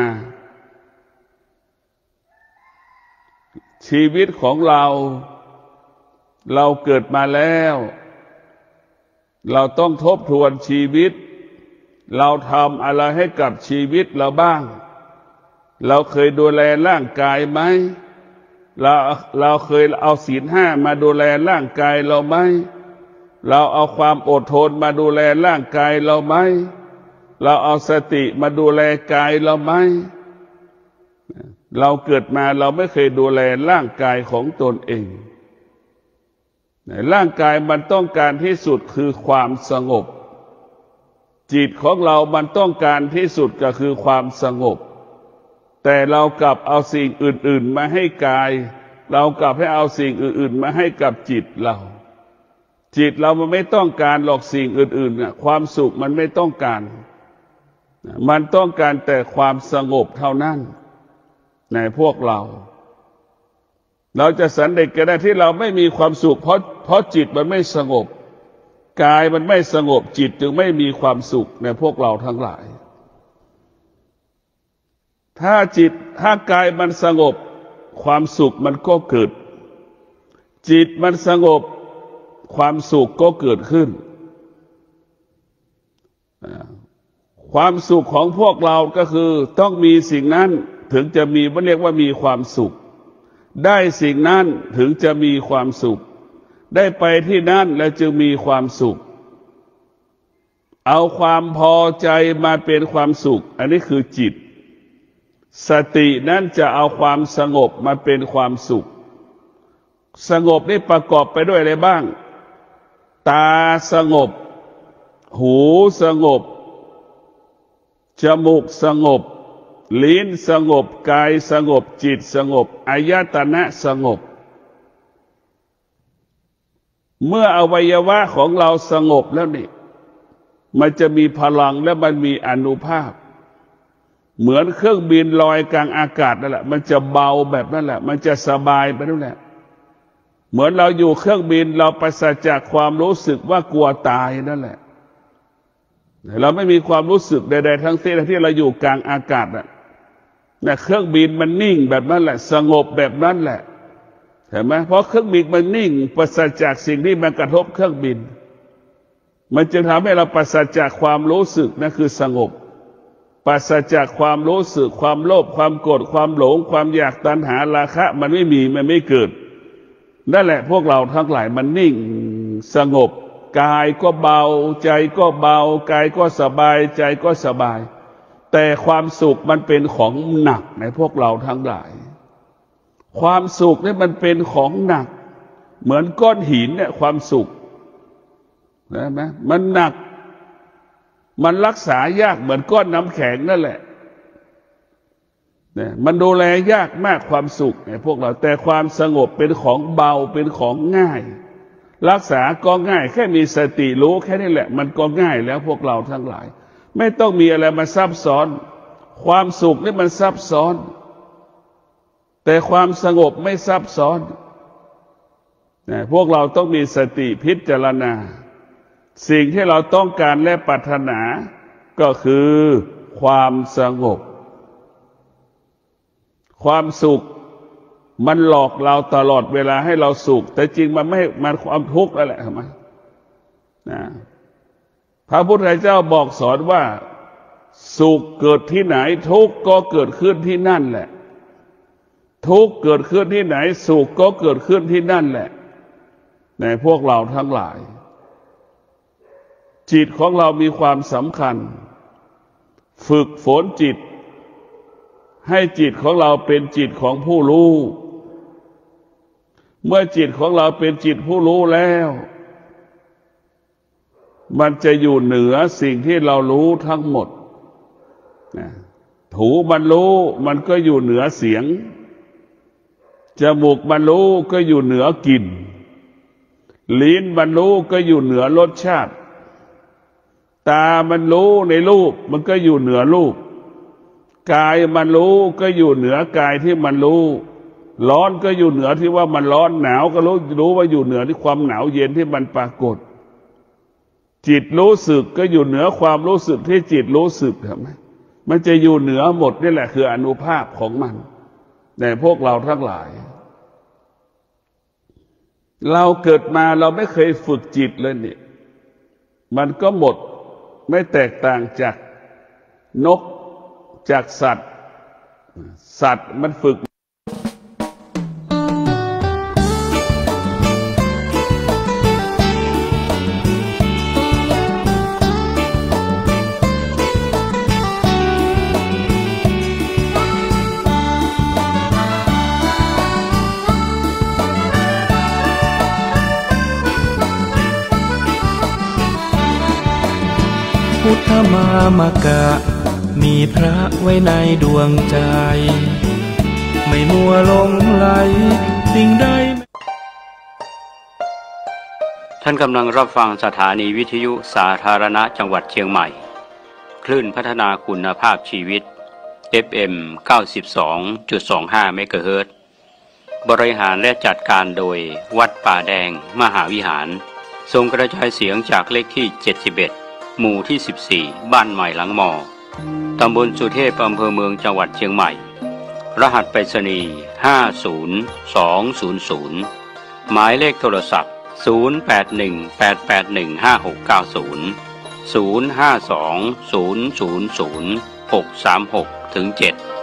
ชีวิตของเราเกิดมาแล้วเราต้องทบทวนชีวิตเราทำอะไรให้กับชีวิตเราบ้างเราเคยดูแลร่างกายไหมเราเคยเอาศีลห้ามาดูแลร่างกายเราไหมเราเอาความอดทนมาดูแลร่างกายเราไหมเราเอาสติมาดูแลกายเราไหมเราเกิดมาเราไม่เคยดูแลร่างกายของตนเองร่างกายมันต้องการที่สุดคือความสงบจิตของเรามันต้องการที่สุดก็คือความสงบแต่เรากลับเอาสิ่งอื่นๆมาให้กายเรากลับให้เอาสิ่งอื่นๆมาให้กับจิตเรามันไม่ต้องการหรอกสิ่งอื่นๆความสุขมันไม่ต้องการมันต้องการแต่ความสงบเท่านั้นในพวกเราจะสันนิษฐานกันได้ที่เราไม่มีความสุขเพราะจิตมันไม่สงบกายมันไม่สงบจิตจึงไม่มีความสุขในพวกเราทั้งหลายถ้ากายมันสงบความสุขมันก็เกิดจิตมันสงบความสุขก็เกิดขึ้นความสุขของพวกเราก็คือต้องมีสิ่งนั้นถึงจะมีเรียกว่ามีความสุขได้สิ่งนั้นถึงจะมีความสุขได้ไปที่นั่นแล้วจึงมีความสุขเอาความพอใจมาเป็นความสุขอันนี้คือจิตสตินั้นจะเอาความสงบมาเป็นความสุขสงบนี่ประกอบไปด้วยอะไรบ้างตาสงบหูสงบจมูกสงบลิ้นสงบกายสงบจิตสงบอายตนะสงบเมื่ออวัยวะของเราสงบแล้วนี่มันจะมีพลังและมันมีอานุภาพเหมือนเครื่องบินลอยกลางอากาศนั่นแหละมันจะเบาแบบนั้นแหละมันจะสบายไปนั่นแหละเหมือนเราอยู่เครื่องบินเราปราศจากความรู้สึกว่ากลัวตายนั่นแหละเราไม่มีความรู้สึกใดๆทั้งสิ้นที่เราอยู่กลางอากาศน่ะเครื่องบินมันนิ่งแบบนั้นแหละสงบแบบนั้นแหละเห็นไหมเพราะเครื่องบินมันนิ่งปราศจากสิ่งที่มันกระทบเครื่องบินมันจึงทำให้เราปราศจากความรู้สึกนั่นคือสงบปราศจากความรู้สึกความโลภความโกรธความหลงความอยากตัณหาราคะมันไม่มีมันไม่เกิดนั่นแหละพวกเราทั้งหลายมันนิ่งสงบกายก็เบาใจก็เบากายก็สบายใจก็สบายแต่ความสุขมันเป็นของหนักในพวกเราทั้งหลายความสุขนี่มันเป็นของหนักเหมือนก้อนหินเนี่ยความสุขเห็นไหมมันหนักมันรักษายากเหมือนก้อนน้ำแข็งนั่นแหละเนี่ยมันดูแลยากมากความสุขเนี่ยพวกเราแต่ความสงบเป็นของเบาเป็นของง่ายรักษาก็ง่ายแค่มีสติรู้แค่นี้แหละมันก็ง่ายแล้วพวกเราทั้งหลายไม่ต้องมีอะไรมาซับซ้อนความสุขนี่มันซับซ้อนแต่ความสงบไม่ซับซ้อนเนี่ยพวกเราต้องมีสติพิจารณาสิ่งที่เราต้องการและปรารถนาก็คือความสงบความสุขมันหลอกเราตลอดเวลาให้เราสุขแต่จริงมันไม่มันความทุกข์นั่นแหละทำไมพระพุทธเจ้าบอกสอนว่าสุขเกิดที่ไหนทุกข์ก็เกิดขึ้นที่นั่นแหละทุกข์เกิดขึ้นที่ไหนสุขก็เกิดขึ้นที่นั่นแหละในพวกเราทั้งหลายจิตของเรามีความสำคัญฝึกฝนจิตให้จิตของเราเป็นจิตของผู้รู้เมื่อจิตของเราเป็นจิตผู้รู้แล้วมันจะอยู่เหนือสิ่งที่เรารู้ทั้งหมดหูมันรู้มันก็อยู่เหนือเสียงจมูกมันรู้ก็อยู่เหนือกลิ่นลิ้นมันรู้ก็อยู่เหนือรสชาติ ตามันรู้ในรูปมันก็อยู่เหนือรูปกายมันรู้ก็อยู่เหนือกายที่มันรู้ร้อนก็อยู่เหนือที่ว่ามันร้อนหนาวก็รู้ว่าอยู่เหนือที่ความหนาวเย็นที่มันปรากฏจิตรู้สึกก็อยู่เหนือความรู้สึกที่จิตรู้สึกเห็นไหมมันจะอยู่เหนือหมดนี่แหละคืออานุภาพของมันแต่พวกเราทั้งหลายเราเกิดมาเราไม่เคยฝึกจิตเลยนี่มันก็หมดไม่แตกต่างจากนกจากสัตว์มันฝึกพุทธมามกะมีพระไว้ในดวงใจไม่มัวหลงไหลสิ่งใดท่านกำลังรับฟังสถานีวิทยุสาธารณะจังหวัดเชียงใหม่คลื่นพัฒนาคุณภาพชีวิต FM 92.25 เมกะเฮิรตซ์บริหารและจัดการโดยวัดป่าแดงมหาวิหารส่งกระจายเสียงจากเลขที่71หมู่ที่14บ้านใหม่หลังมอตำบลสุเทพอำเภอเมืองจังหวัดเชียงใหม่รหัสไปรษณีย์50200หมายเลขโทรศัพท์081881881569 052000636-7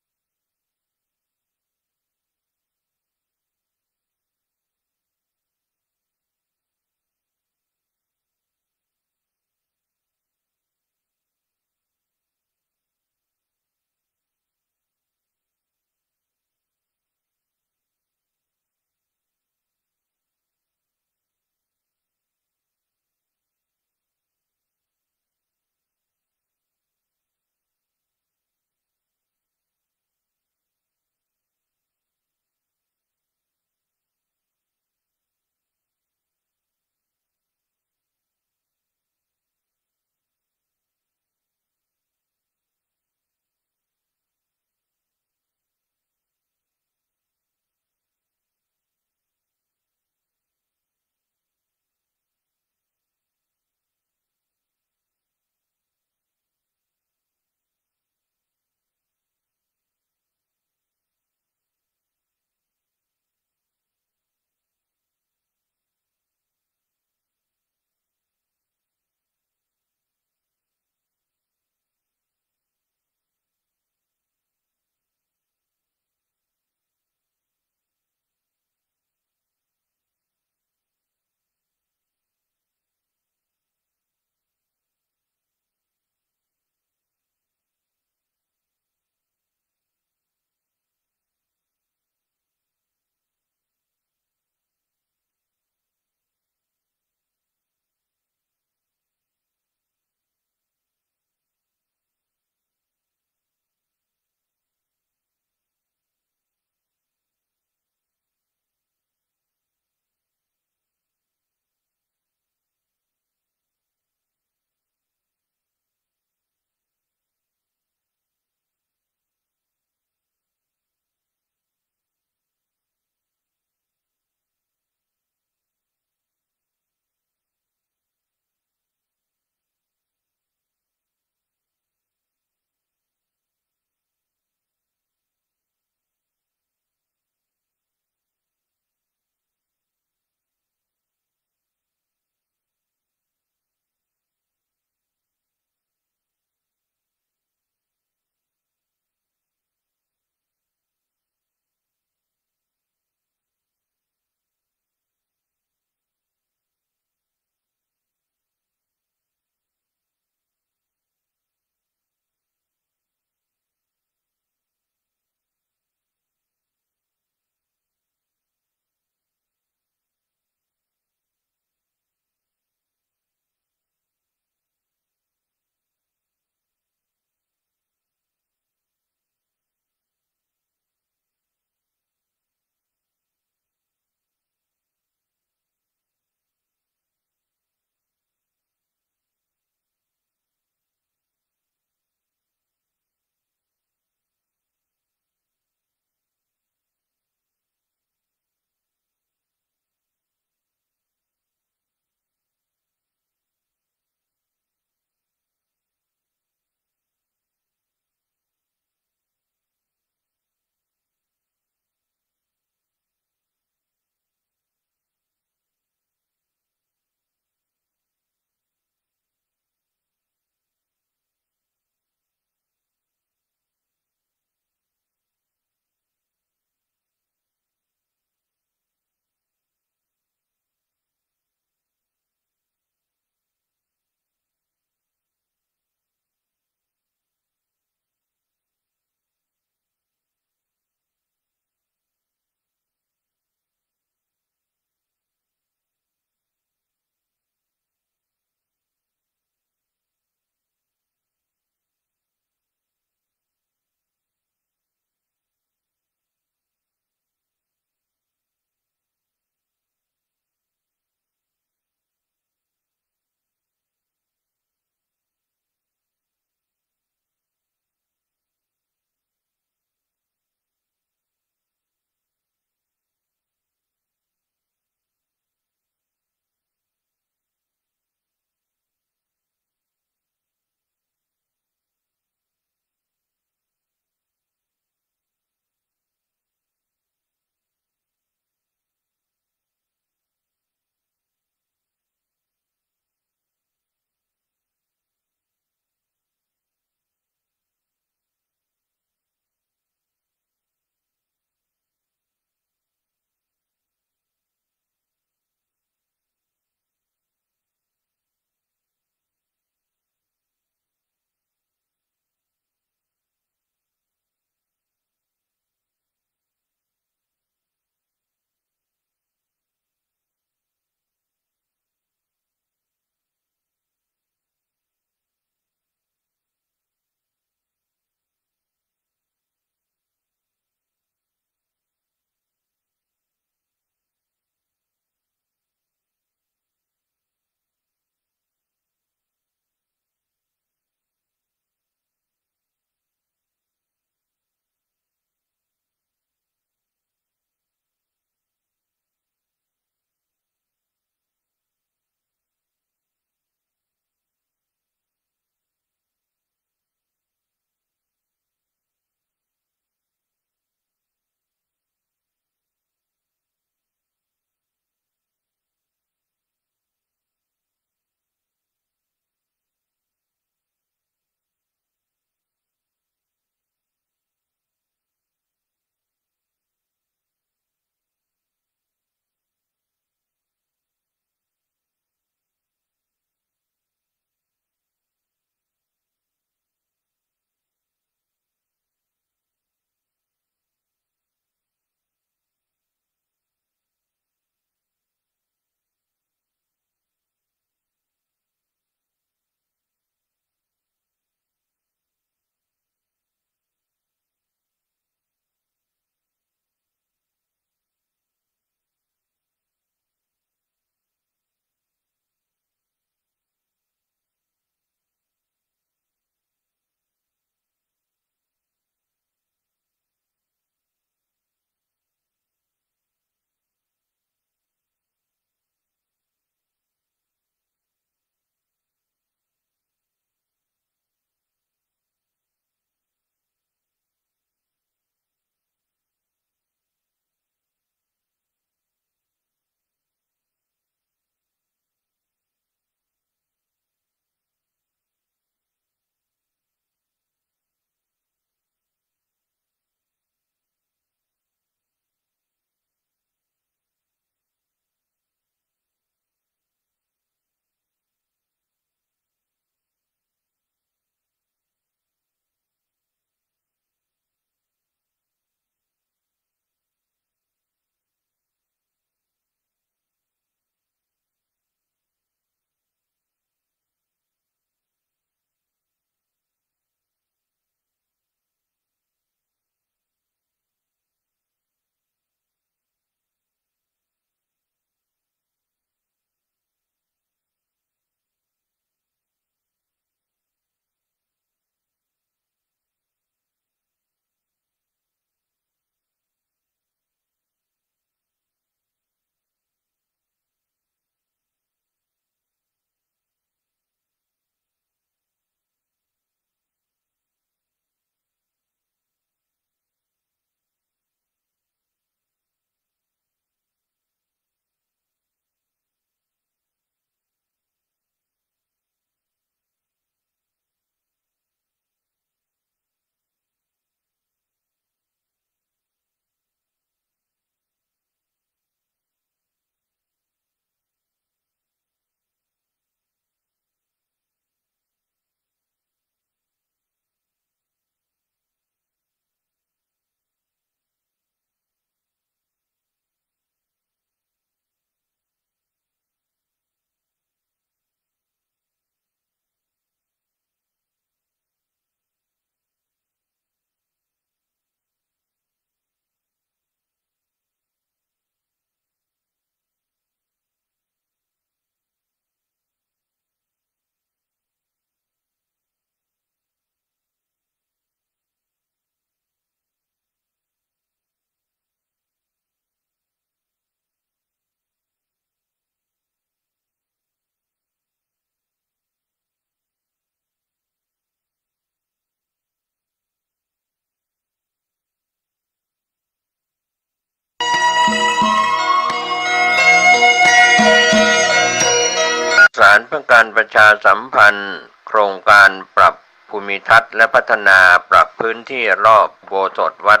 สารเพื่อการประชาสัมพันธ์โครงการปรับภูมิทัศน์และพัฒนาปรับพื้นที่รอบอุโบสถวัด